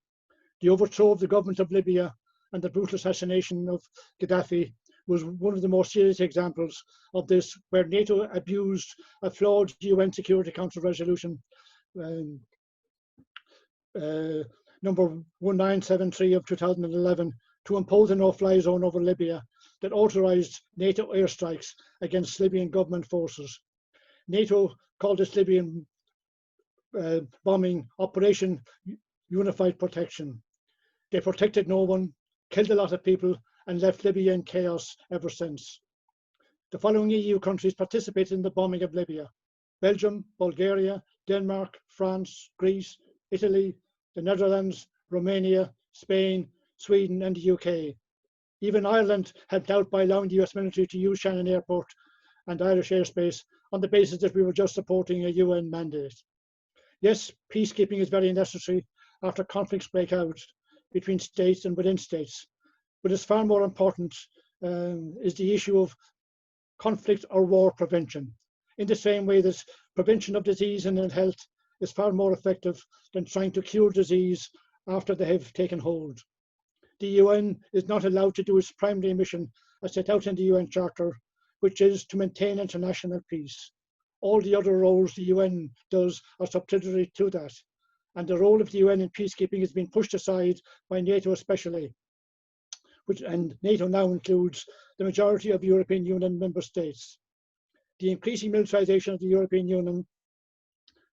The overthrow of the government of Libya and the brutal assassination of Gaddafi was one of the most serious examples of this, where NATO abused a flawed UN Security Council resolution number 1973 of 2011 to impose a no-fly zone over Libya that authorized NATO airstrikes against Libyan government forces. NATO called this Libyan bombing Operation Unified Protection. They protected no one, killed a lot of people, and left Libya in chaos ever since. The following EU countries participated in the bombing of Libya: Belgium, Bulgaria, Denmark, France, Greece, Italy, the Netherlands, Romania, Spain, Sweden, and the UK. Even Ireland helped out by allowing the US military to use Shannon Airport and Irish airspace on the basis that we were just supporting a UN mandate. Yes, peacekeeping is very necessary after conflicts break out between states and within states, but it's far more important is the issue of conflict or war prevention. In the same way that prevention of disease and ill health is far more effective than trying to cure disease after they have taken hold. The UN is not allowed to do its primary mission as set out in the UN Charter, which is to maintain international peace. All the other roles the UN does are subsidiary to that, and the role of the UN in peacekeeping has been pushed aside by NATO especially, and NATO now includes the majority of European Union member states. The increasing militarisation of the European Union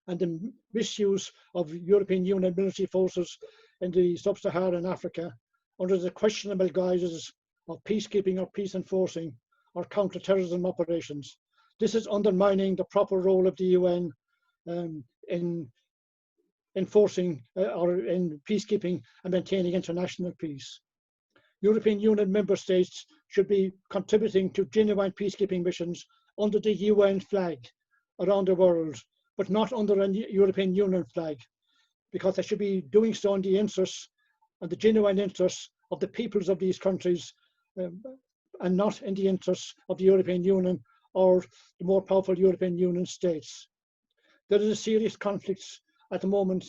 and the misuse of European Union military forces in the sub-Saharan Africa under the questionable guises of peacekeeping or peace enforcing or counter-terrorism operations. This is undermining the proper role of the UN in enforcing or in peacekeeping and maintaining international peace. European Union member states should be contributing to genuine peacekeeping missions under the UN flag around the world, but not under a European Union flag, because they should be doing so in the interests and the genuine interests of the peoples of these countries and not in the interests of the European Union or the more powerful European Union states. There is a serious conflict at the moment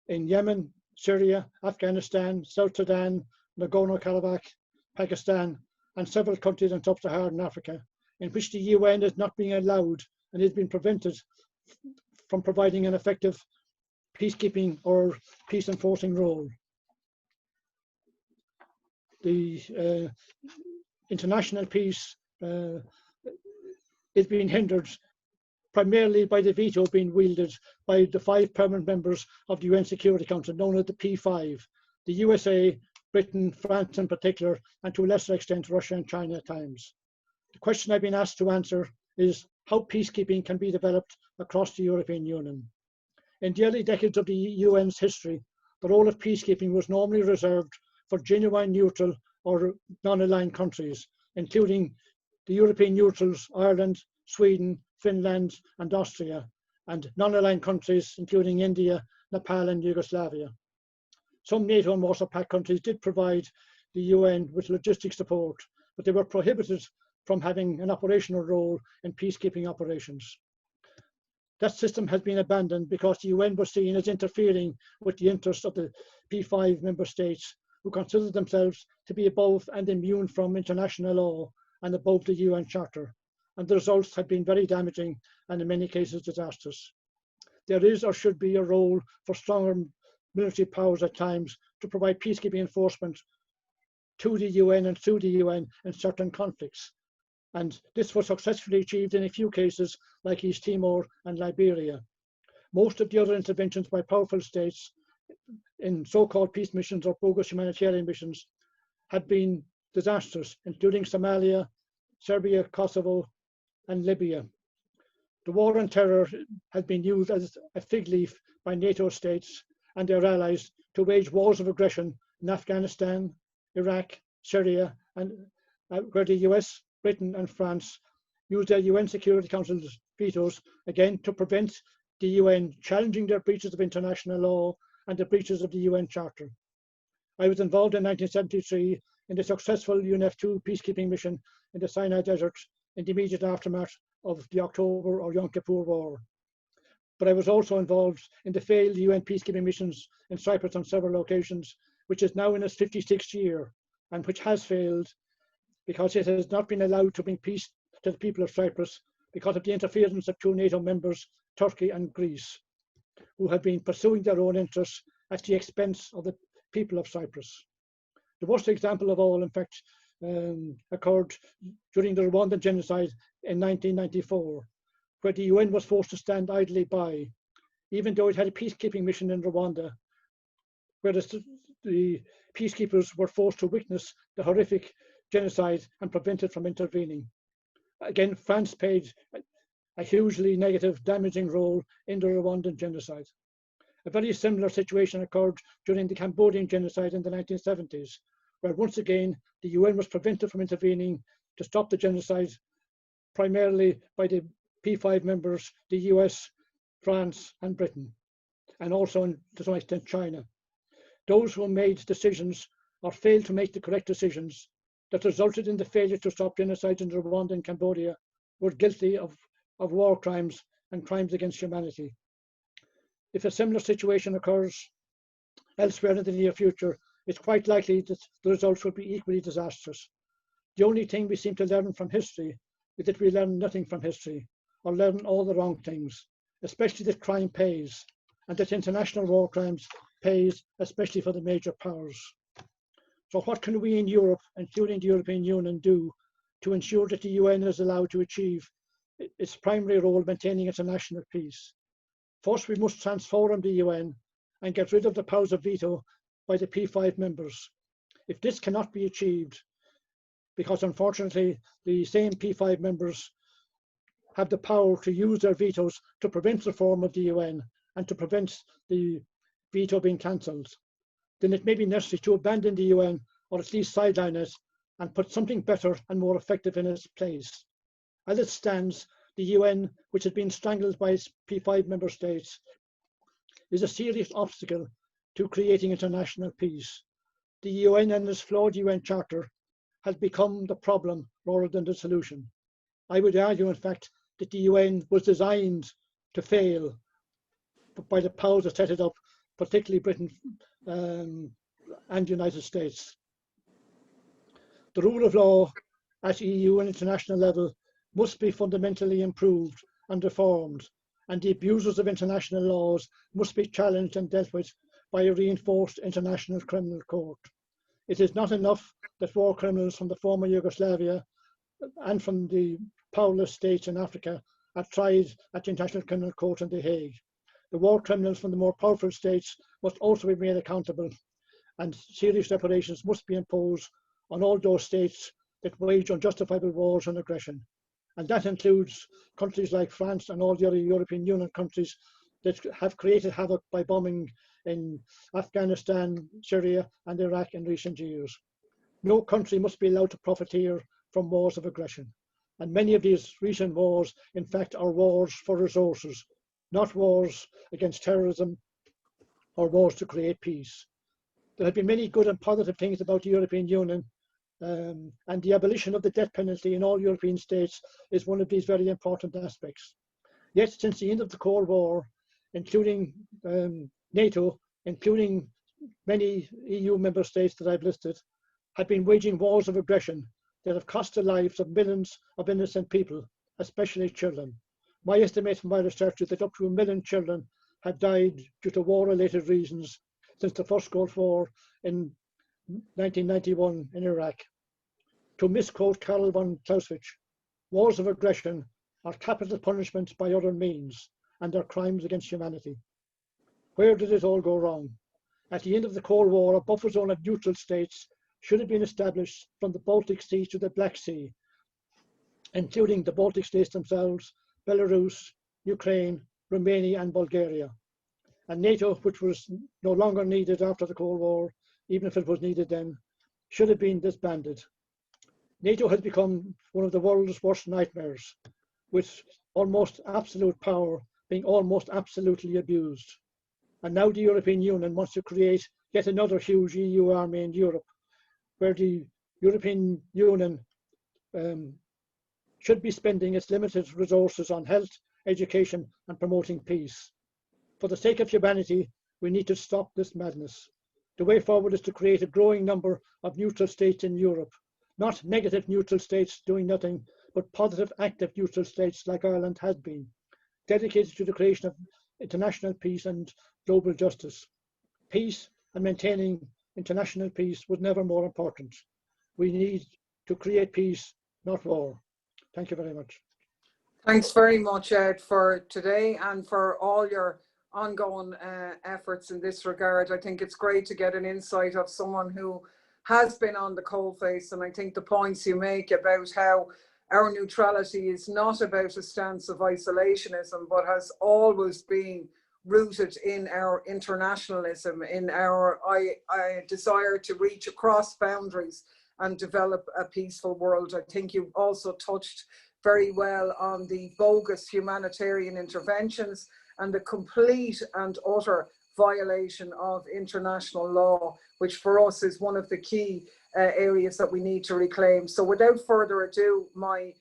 in Yemen, Syria, Afghanistan, South Sudan, Nagorno-Karabakh, Pakistan, and several countries in sub-Saharan Africa, in which the UN is not being allowed and has been prevented from providing an effective peacekeeping or peace enforcing role. The international peace is being hindered primarily by the veto being wielded by the 5 permanent members of the UN Security Council, known as the P5, the USA, Britain, France in particular, and to a lesser extent Russia and China at times. The question I've been asked to answer is how peacekeeping can be developed across the European Union. In the early decades of the UN's history, the role of peacekeeping was normally reserved for genuine neutral or non-aligned countries, including the European neutrals, Ireland, Sweden, Finland, and Austria, and non-aligned countries, including India, Nepal, and Yugoslavia. Some NATO and Warsaw Pact countries did provide the UN with logistic support, but they were prohibited from having an operational role in peacekeeping operations. That system has been abandoned because the UN was seen as interfering with the interests of the P5 member states, who consider themselves to be above and immune from international law and above the UN Charter. And the results have been very damaging and in many cases disastrous. There is or should be a role for stronger military powers at times to provide peacekeeping enforcement to the UN and through the UN in certain conflicts. And this was successfully achieved in a few cases like East Timor and Liberia. Most of the other interventions by powerful states in so-called peace missions or bogus humanitarian missions have been disastrous, including Somalia, Serbia, Kosovo, and Libya. The war on terror has been used as a fig leaf by NATO states and their allies to wage wars of aggression in Afghanistan, Iraq, Syria, and where the US, Britain, and France used their UN Security Council's vetoes again to prevent the UN challenging their breaches of international law and the breaches of the UN Charter. I was involved in 1973 in the successful UNF2 peacekeeping mission in the Sinai Desert in the immediate aftermath of the October or Yom Kippur War. But I was also involved in the failed UN peacekeeping missions in Cyprus on several occasions, which is now in its 56th year and which has failed because it has not been allowed to bring peace to the people of Cyprus because of the interference of two NATO members, Turkey and Greece, who have been pursuing their own interests at the expense of the people of Cyprus. The worst example of all, in fact, occurred during the Rwandan Genocide in 1994, where the UN was forced to stand idly by, even though it had a peacekeeping mission in Rwanda, where the peacekeepers were forced to witness the horrific genocide and prevented from intervening. Again, France played a hugely negative, damaging role in the Rwandan genocide. A very similar situation occurred during the Cambodian genocide in the 1970s, where once again the UN was prevented from intervening to stop the genocide, primarily by the P5 members, the US, France, and Britain, and also to some extent China. Those who made decisions or failed to make the correct decisions that resulted in the failure to stop genocide in Rwanda and Cambodia were guilty of war crimes and crimes against humanity. If a similar situation occurs elsewhere in the near future, it's quite likely that the results will be equally disastrous. The only thing we seem to learn from history is that we learn nothing from history, or learn all the wrong things, especially that crime pays, and that international war crimes pays, especially for the major powers. So what can we in Europe, including the European Union, do to ensure that the UN is allowed to achieve its primary role, maintaining international peace? First, we must transform the UN and get rid of the powers of veto by the P5 members. If this cannot be achieved, because unfortunately the same P5 members have the power to use their vetoes to prevent reform of the UN and to prevent the veto being cancelled, then it may be necessary to abandon the UN, or at least sideline it, and put something better and more effective in its place. As it stands, the UN, which has been strangled by its P5 member states, is a serious obstacle to creating international peace. The UN and its flawed UN Charter has become the problem rather than the solution. I would argue, in fact, that the UN was designed to fail by the powers that set it up, particularly Britain and the United States. The rule of law at EU and international level must be fundamentally improved and reformed, and the abusers of international laws must be challenged and dealt with by a reinforced international criminal court. It is not enough that war criminals from the former Yugoslavia and from the powerless states in Africa are tried at the International Criminal Court in The Hague. The war criminals from the more powerful states must also be made accountable, and serious reparations must be imposed on all those states that wage unjustifiable wars and aggression. And that includes countries like France and all the other European Union countries that have created havoc by bombing in Afghanistan, Syria, and Iraq in recent years. No country must be allowed to profiteer from wars of aggression. And many of these recent wars, in fact, are wars for resources, not wars against terrorism or wars to create peace. There have been many good and positive things about the European Union, and the abolition of the death penalty in all European states is one of these very important aspects. Yet, since the end of the Cold War, including NATO, including many EU member states that I've listed, have been waging wars of aggression that have cost the lives of millions of innocent people, especially children. My estimate from my research is that up to 1 million children have died due to war-related reasons since the first Gulf War in 1991 in Iraq. To misquote Karl von Clausewitz, wars of aggression are capital punishment by other means, and are crimes against humanity. Where did it all go wrong? At the end of the Cold War, a buffer zone of neutral states should have been established from the Baltic Sea to the Black Sea, including the Baltic states themselves, Belarus, Ukraine, Romania and Bulgaria. And NATO, which was no longer needed after the Cold War, even if it was needed then, should have been disbanded. NATO has become one of the world's worst nightmares, with almost absolute power being almost absolutely abused. And now the European Union wants to create yet another huge EU army in Europe, where the European Union should be spending its limited resources on health, education and promoting peace. For the sake of humanity, we need to stop this madness. The way forward is to create a growing number of neutral states in Europe, not negative neutral states doing nothing, but positive active neutral states like Ireland has been, dedicated to the creation of international peace and global justice. Peace and maintaining international peace was never more important. We need to create peace, not war. Thank you very much. Thanks very much, Ed, for today and for all your ongoing efforts in this regard. I think it's great to get an insight of someone who has been on the coalface, and I think the points you make about how our neutrality is not about a stance of isolationism, but has always been rooted in our internationalism, in our desire to reach across boundaries and develop a peaceful world. I think you also touched very well on the bogus humanitarian interventions and the complete and utter violation of international law, which for us is one of the key areas that we need to reclaim. So without further ado, my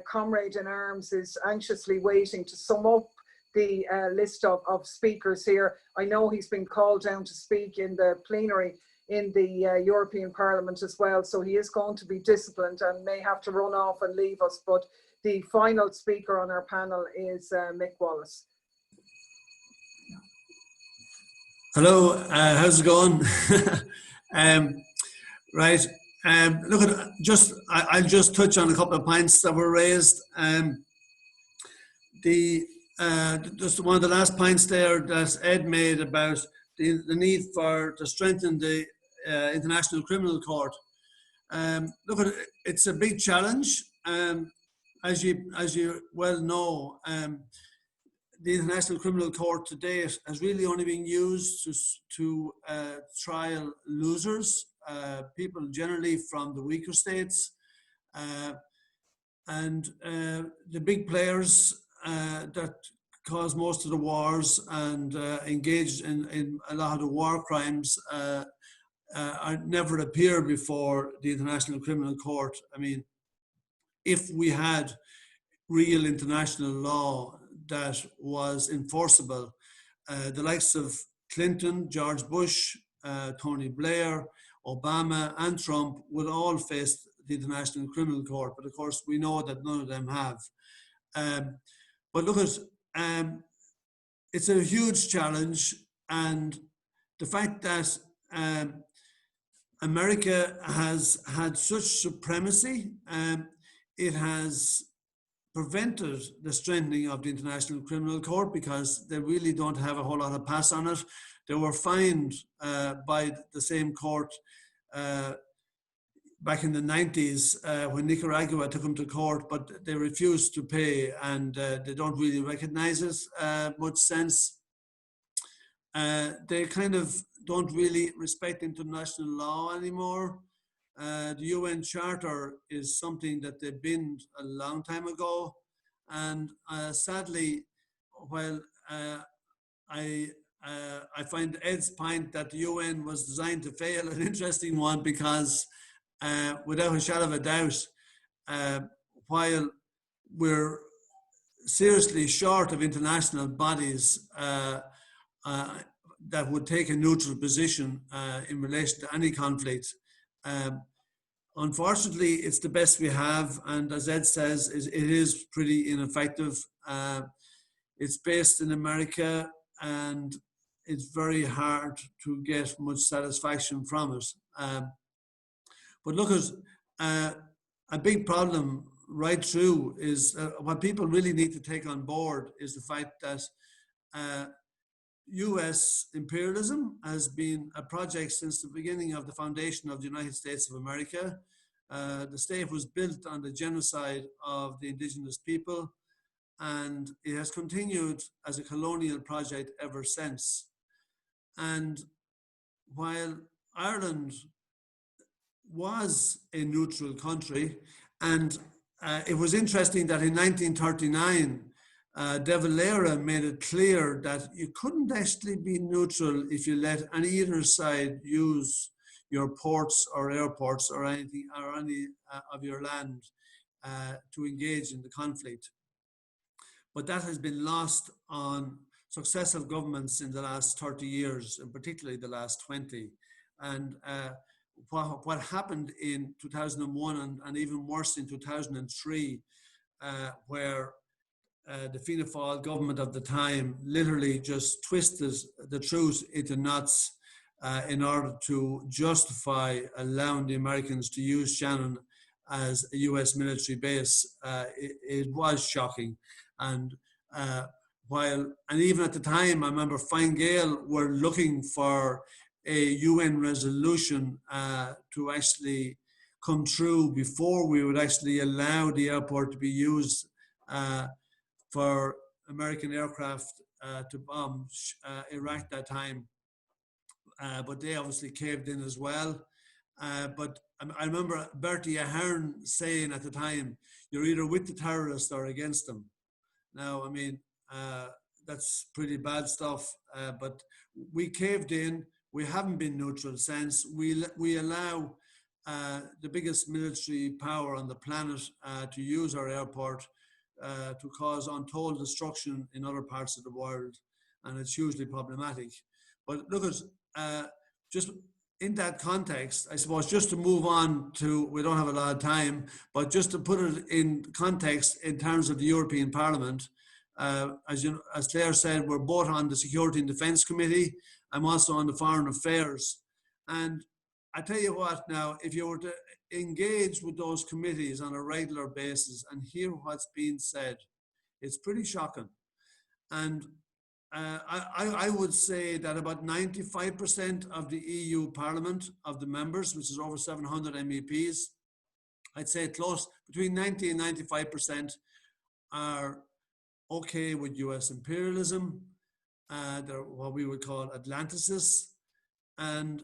comrade in arms is anxiously waiting to sum up the list of speakers here. I know he's been called down to speak in the plenary in the European Parliament as well, so he is going to be disciplined and may have to run off and leave us, but the final speaker on our panel is Mick Wallace. Hello, how's it going? Right, look, I'll just touch on a couple of points that were raised. Just one of the last points there that Ed made about the need to strengthen the International Criminal Court. Look, it's a big challenge. As you well know, the International Criminal Court to date has really only been used to trial losers, people generally from the weaker states, and the big players that cause most of the wars and engaged in a lot of the war crimes never appear before the International Criminal Court. I mean, if we had real international law that was enforceable, the likes of Clinton, George Bush, Tony Blair, Obama and Trump would all face the International Criminal Court, but of course we know that none of them have. But look at, it's a huge challenge, and the fact that America has had such supremacy, it has prevented the strengthening of the International Criminal Court because they really don't have a whole lot of pass on it. They were fined by the same court back in the 90s when Nicaragua took them to court, but they refused to pay, and they don't really recognize it much sense. They kind of don't really respect international law anymore. The UN Charter is something that they binned a long time ago, and sadly, while I find Ed's point that the UN was designed to fail an interesting one, because without a shadow of a doubt, while we're seriously short of international bodies that would take a neutral position in relation to any conflict, unfortunately, it's the best we have, and as Ed says, it is pretty ineffective. It's based in America, and it's very hard to get much satisfaction from it. But look at a big problem right through is what people really need to take on board is the fact that US imperialism has been a project since the beginning of the foundation of the United States of America. The state was built on the genocide of the indigenous people, and it has continued as a colonial project ever since. And while Ireland was a neutral country, and it was interesting that in 1939, De Valera made it clear that you couldn't actually be neutral if you let either side use your ports or airports or anything or any of your land to engage in the conflict. But that has been lost on successive governments in the last 30 years, and particularly the last 20. And what happened in 2001 and even worse in 2003, where the Fianna Fáil government of the time literally just twisted the truth into knots in order to justify allowing the Americans to use Shannon as a US military base. It was shocking. And even at the time, I remember Fine Gael were looking for a UN resolution to actually come true before we would actually allow the airport to be used for American aircraft to bomb Iraq that time. But they obviously caved in as well. But I remember Bertie Ahern saying at the time, you're either with the terrorists or against them. Now, I mean, that's pretty bad stuff, but we caved in. We haven't been neutral since. We allow the biggest military power on the planet to use our airport to cause untold destruction in other parts of the world, and it's hugely problematic. But look at, just in that context, I suppose, just to move on to, we don't have a lot of time, but just to put it in context in terms of the European Parliament, as Claire said, we're both on the Security and Defence Committee. I'm also on the Foreign Affairs. And I tell you what now, if you were to engage with those committees on a regular basis and hear what's being said, it's pretty shocking. And I would say that about 95% of the EU Parliament, of the members, which is over 700 MEPs, I'd say close, between 90 and 95% are okay with US imperialism. They're what we would call Atlanticists, and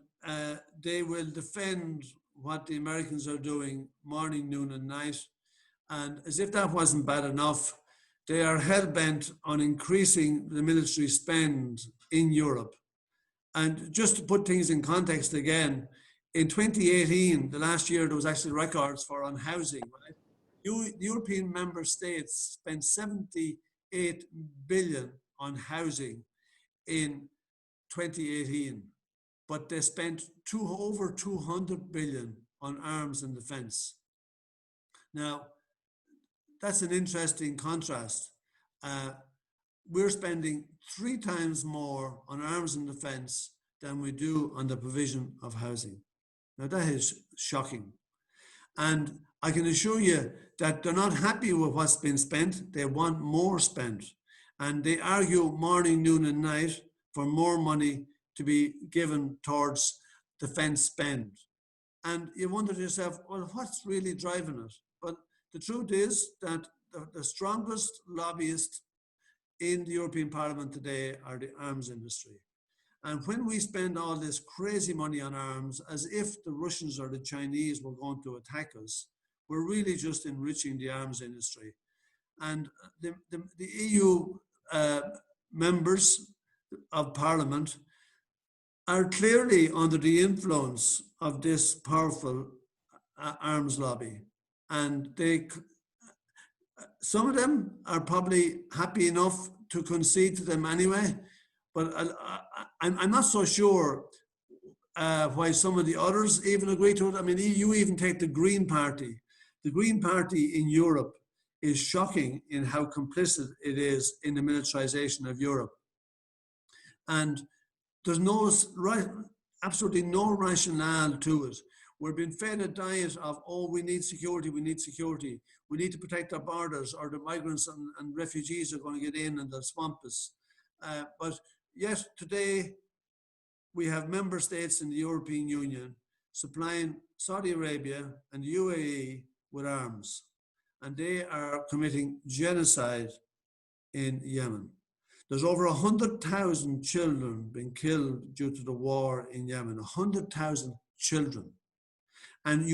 they will defend what the Americans are doing morning, noon, and night. And as if that wasn't bad enough, they are hell-bent on increasing the military spend in Europe. And just to put things in context again, in 2018, the last year, there was actually records for on housing. Right? European member states spent 78 billion on housing in 2018, but they spent over 200 billion on arms and defense. Now, that's an interesting contrast. We're spending 3 times more on arms and defense than we do on the provision of housing. Now that is shocking. And I can assure you that they're not happy with what's been spent. They want more spent. And they argue morning, noon, and night for more money to be given towards defense spend. And you wonder to yourself, well, what's really driving it? But the truth is that the strongest lobbyists in the European Parliament today are the arms industry. And when we spend all this crazy money on arms, as if the Russians or the Chinese were going to attack us, we're really just enriching the arms industry. And the EU members of Parliament are clearly under the influence of this powerful arms lobby. And some of them are probably happy enough to concede to them anyway, but I'm not so sure why some of the others even agree to it. I mean, you even take the Green Party. The Green Party in Europe is shocking in how complicit it is in the militarization of Europe. And there's absolutely no rationale to it. We're being fed a diet of, oh, we need security, we need security. We need to protect our borders, or the migrants and refugees are going to get in and they'll swamp us. But yet today, we have member states in the European Union supplying Saudi Arabia and the UAE with arms, and they are committing genocide in Yemen. There's over 100,000 children being killed due to the war in Yemen, 100,000 children. And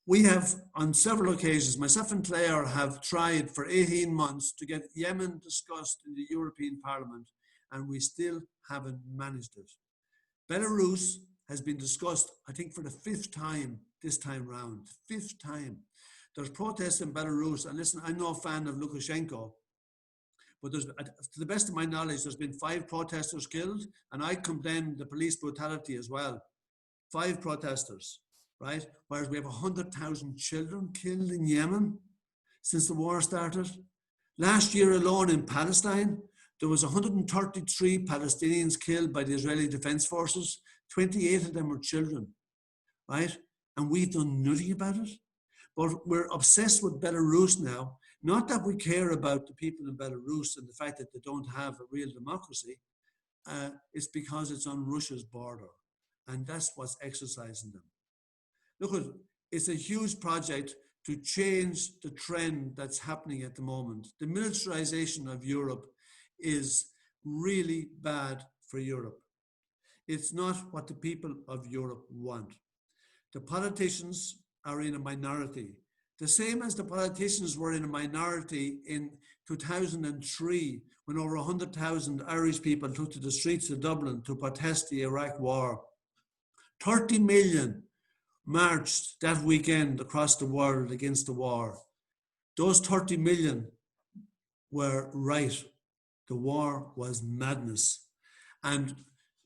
we have on several occasions, myself and Claire have tried for 18 months to get Yemen discussed in the European Parliament, and we still haven't managed it. Belarus has been discussed, I think, for the 5th time this time round, 5th time. There's protests in Belarus, and listen, I'm no fan of Lukashenko, but there's, to the best of my knowledge, there's been 5 protesters killed, and I condemn the police brutality as well. 5 protesters, right? Whereas we have 100,000 children killed in Yemen since the war started. Last year alone in Palestine, there was 133 Palestinians killed by the Israeli Defense Forces. 28 of them were children, right? And we've done nothing about it. But we're obsessed with Belarus now. Not that we care about the people in Belarus and the fact that they don't have a real democracy. It's because it's on Russia's border. And that's what's exercising them. Look, it's a huge project to change the trend that's happening at the moment. The militarization of Europe is really bad for Europe. It's not what the people of Europe want. The politicians are in a minority. The same as the politicians were in a minority in 2003 when over 100,000 Irish people took to the streets of Dublin to protest the Iraq war. 30 million marched that weekend across the world against the war. Those 30 million were right. The war was madness. And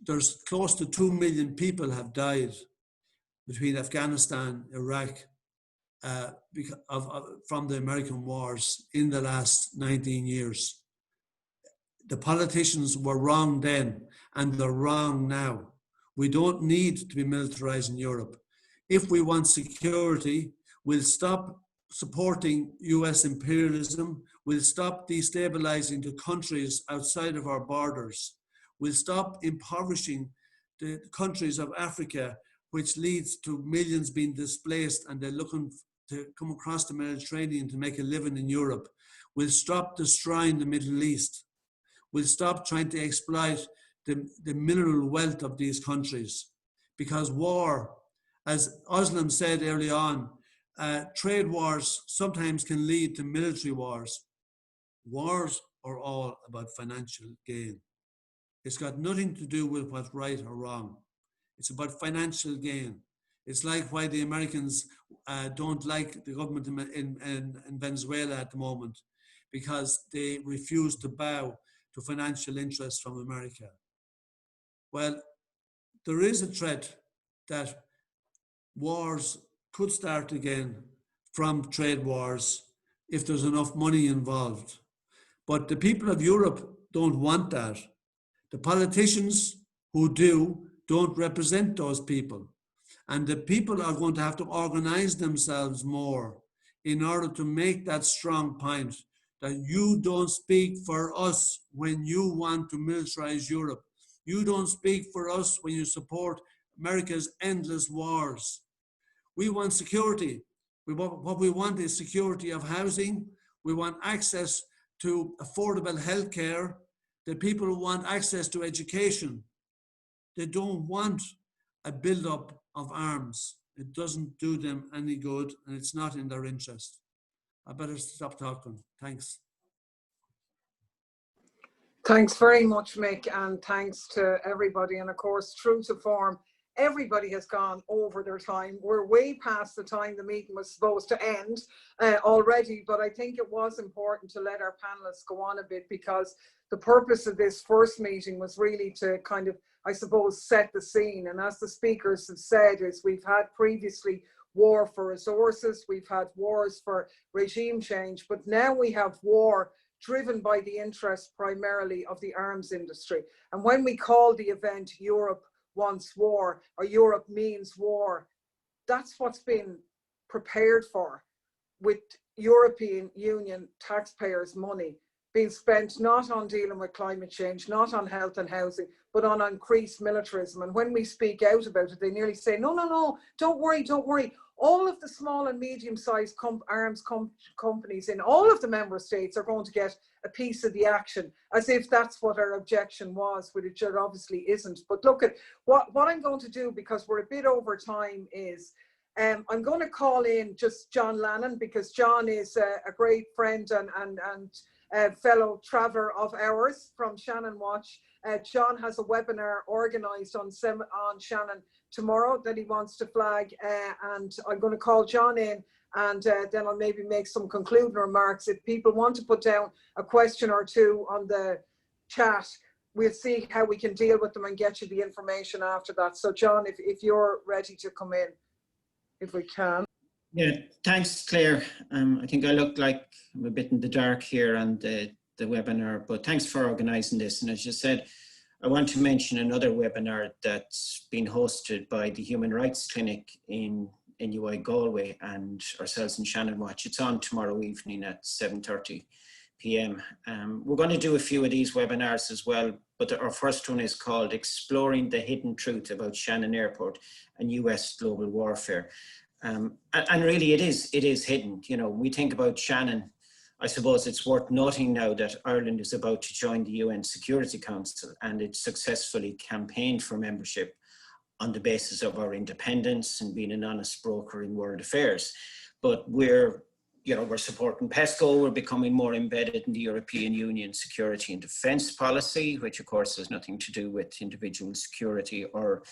there's close to 2 million people have died between Afghanistan, Iraq, from the American wars in the last 19 years. The politicians were wrong then, and they're wrong now. We don't need to be militarizing Europe. If we want security, we'll stop supporting US imperialism, we'll stop destabilizing the countries outside of our borders, we'll stop impoverishing the countries of Africa, which leads to millions being displaced and they're looking to come across the Mediterranean to make a living in Europe. We'll stop destroying the Middle East. We'll stop trying to exploit the mineral wealth of these countries. Because war, as Oslam said early on, trade wars sometimes can lead to military wars. Wars are all about financial gain. It's got nothing to do with what's right or wrong. It's about financial gain. It's like why the Americans don't like the government in Venezuela at the moment, because they refuse to bow to financial interests from America. Well, there is a threat that wars could start again from trade wars if there's enough money involved. But the people of Europe don't want that. The politicians who do don't represent those people. And the people are going to have to organize themselves more in order to make that strong point that you don't speak for us when you want to militarize Europe. You don't speak for us when you support America's endless wars. We want security. What we want is security of housing. We want access to affordable health care. The people want access to education. They don't want a build-up of arms. It doesn't do them any good, and it's not in their interest. I better stop talking. Thanks. Thanks very much, Mick, and thanks to everybody. And of course, true to form, everybody has gone over their time. We're way past the time the meeting was supposed to end already, but I think it was important to let our panelists go on a bit, because the purpose of this first meeting was really to kind of, I suppose, set the scene. And as the speakers have said, is we've had previously war for resources, we've had wars for regime change, but now we have war driven by the interest primarily of the arms industry. And when we call the event Europe Wants War, or Europe Means War, that's what's been prepared for with European Union taxpayers' money. being spent not on dealing with climate change, not on health and housing, but on increased militarism. And when we speak out about it, they nearly say, no, no, no, don't worry, don't worry. All of the small and medium-sized arms companies in all of the member states are going to get a piece of the action, as if that's what our objection was, which it obviously isn't. But look at what I'm going to do, because we're a bit over time, is I'm going to call in just John Lannon, because John is a great friend and fellow traveller of ours from Shannon Watch. John has a webinar organised on Shannon tomorrow that he wants to flag, and I'm going to call John in, and then I'll maybe make some concluding remarks. If people want to put down a question or two on the chat, we'll see how we can deal with them and get you the information after that. So John, if you're ready to come in, if we can. Yeah, thanks, Claire. I think I look like I'm a bit in the dark here on the webinar, but thanks for organising this. And as you said, I want to mention another webinar that's been hosted by the Human Rights Clinic in NUI Galway and ourselves in Shannon Watch. It's on tomorrow evening at 7:30 p.m. We're going to do a few of these webinars as well, but our first one is called Exploring the Hidden Truth About Shannon Airport and US Global Warfare. And really it is hidden. You know, we think about Shannon. I suppose it's worth noting now that Ireland is about to join the UN Security Council, and it successfully campaigned for membership on the basis of our independence and being an honest broker in world affairs. But we're supporting PESCO, we're becoming more embedded in the European Union security and defence policy, which of course has nothing to do with individual security or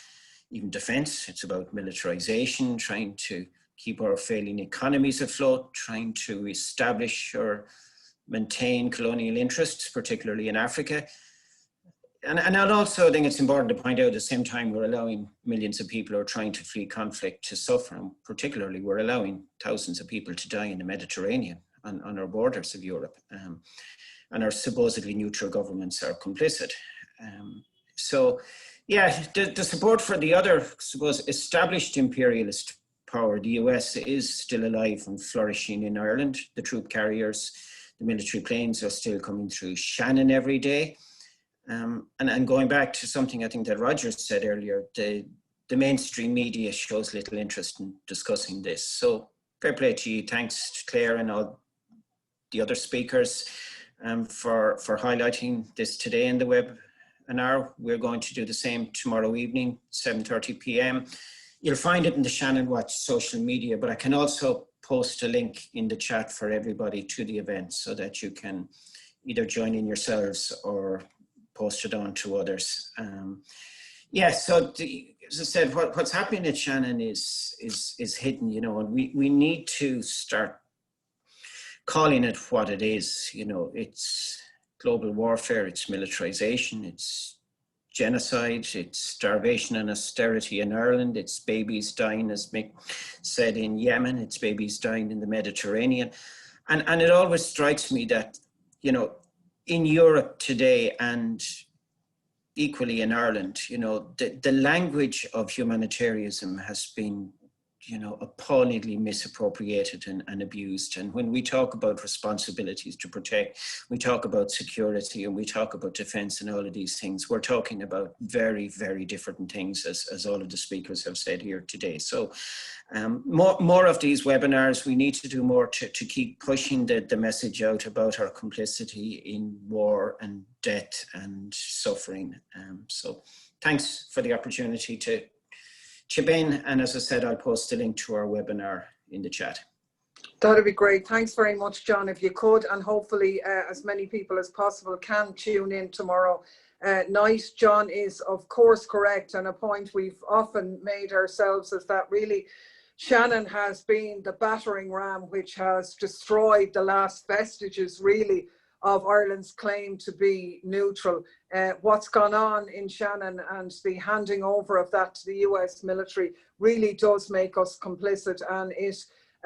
even defence. It's about militarisation, trying to keep our failing economies afloat, trying to establish or maintain colonial interests, particularly in Africa. And I also think it's important to point out at the same time we're allowing millions of people who are trying to flee conflict to suffer, and particularly we're allowing thousands of people to die in the Mediterranean on our borders of Europe. And our supposedly neutral governments are complicit. So yeah, the support for the other, I suppose, established imperialist power, the US, is still alive and flourishing in Ireland. The troop carriers, the military planes are still coming through Shannon every day. And going back to something I think that Roger said earlier, the mainstream media shows little interest in discussing this. So fair play to you. Thanks to Claire and all the other speakers for highlighting this today in the webinar. We're going to do the same tomorrow evening, 7:30 p.m. You'll find it in the Shannon Watch social media, but I can also post a link in the chat for everybody to the event so that you can either join in yourselves or post it on to others. Yeah, so as I said, what's happening at Shannon is hidden, you know, and we need to start calling it what it is. You know, it's global warfare, it's militarisation, it's genocide, it's starvation and austerity in Ireland, it's babies dying, as Mick said, in Yemen, it's babies dying in the Mediterranean. And it always strikes me that, you know, in Europe today and equally in Ireland, you know, the language of humanitarianism has been, you know, appallingly misappropriated and abused. And when we talk about responsibilities to protect, we talk about security and we talk about defense and all of these things, we're talking about very, very different things, as all of the speakers have said here today. So more of these webinars. We need to do more to keep pushing the message out about our complicity in war and death and suffering. So thanks for the opportunity to chip in, and as I said, I'll post a link to our webinar in the chat. That'd be great. Thanks very much, John, if you could, and hopefully as many people as possible can tune in tomorrow night. John is of course correct, and a point we've often made ourselves is that really Shannon has been the battering ram which has destroyed the last vestiges really of Ireland's claim to be neutral. What's gone on in Shannon and the handing over of that to the US military really does make us complicit, and it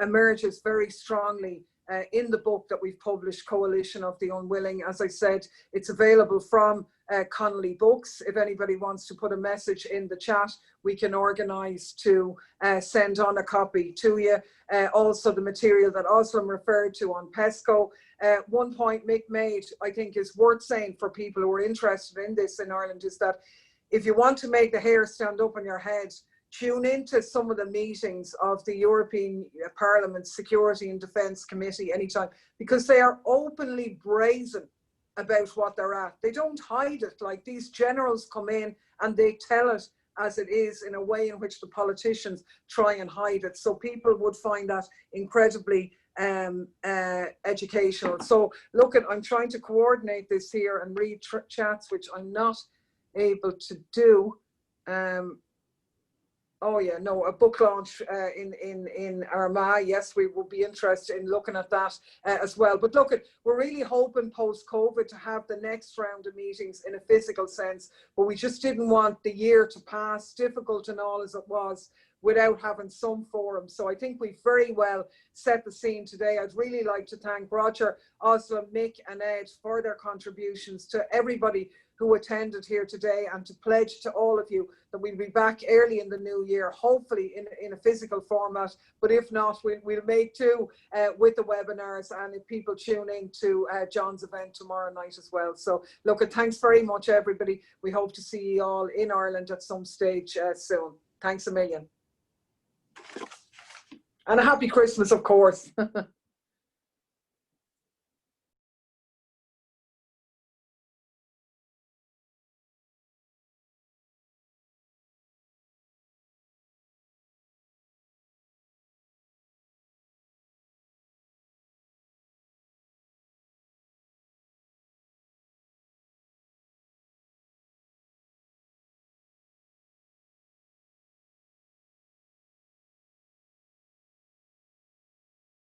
emerges very strongly in the book that we've published, Coalition of the Unwilling. As I said, it's available from Connolly Books. If anybody wants to put a message in the chat, we can organise to send on a copy to you. Also the material that Oslam referred to on PESCO. One point Mick made, I think, is worth saying for people who are interested in this in Ireland, is that if you want to make the hair stand up on your head, tune into some of the meetings of the European Parliament Security and Defence Committee anytime, because they are openly brazen about what they're at. They don't hide it. Like, these generals come in and they tell it as it is, in a way in which the politicians try and hide it. So people would find that incredibly educational. So look, I'm trying to coordinate this here and read chats, which I'm not able to do. Oh yeah, no, a book launch in Armagh. Yes, we will be interested in looking at that as well. But look, we're really hoping post-COVID to have the next round of meetings in a physical sense, but we just didn't want the year to pass, difficult and all as it was, without having some forum. So I think we very well set the scene today. I'd really like to thank Roger, Oslam, Mick and Ed for their contributions, to everybody who attended here today, and to pledge to all of you that we'll be back early in the new year, hopefully in a physical format, but if not, we'll make do with the webinars, and if people tune in to John's event tomorrow night as well. So look, thanks very much everybody. We hope to see you all in Ireland at some stage soon. Thanks a million. And a happy Christmas, of course.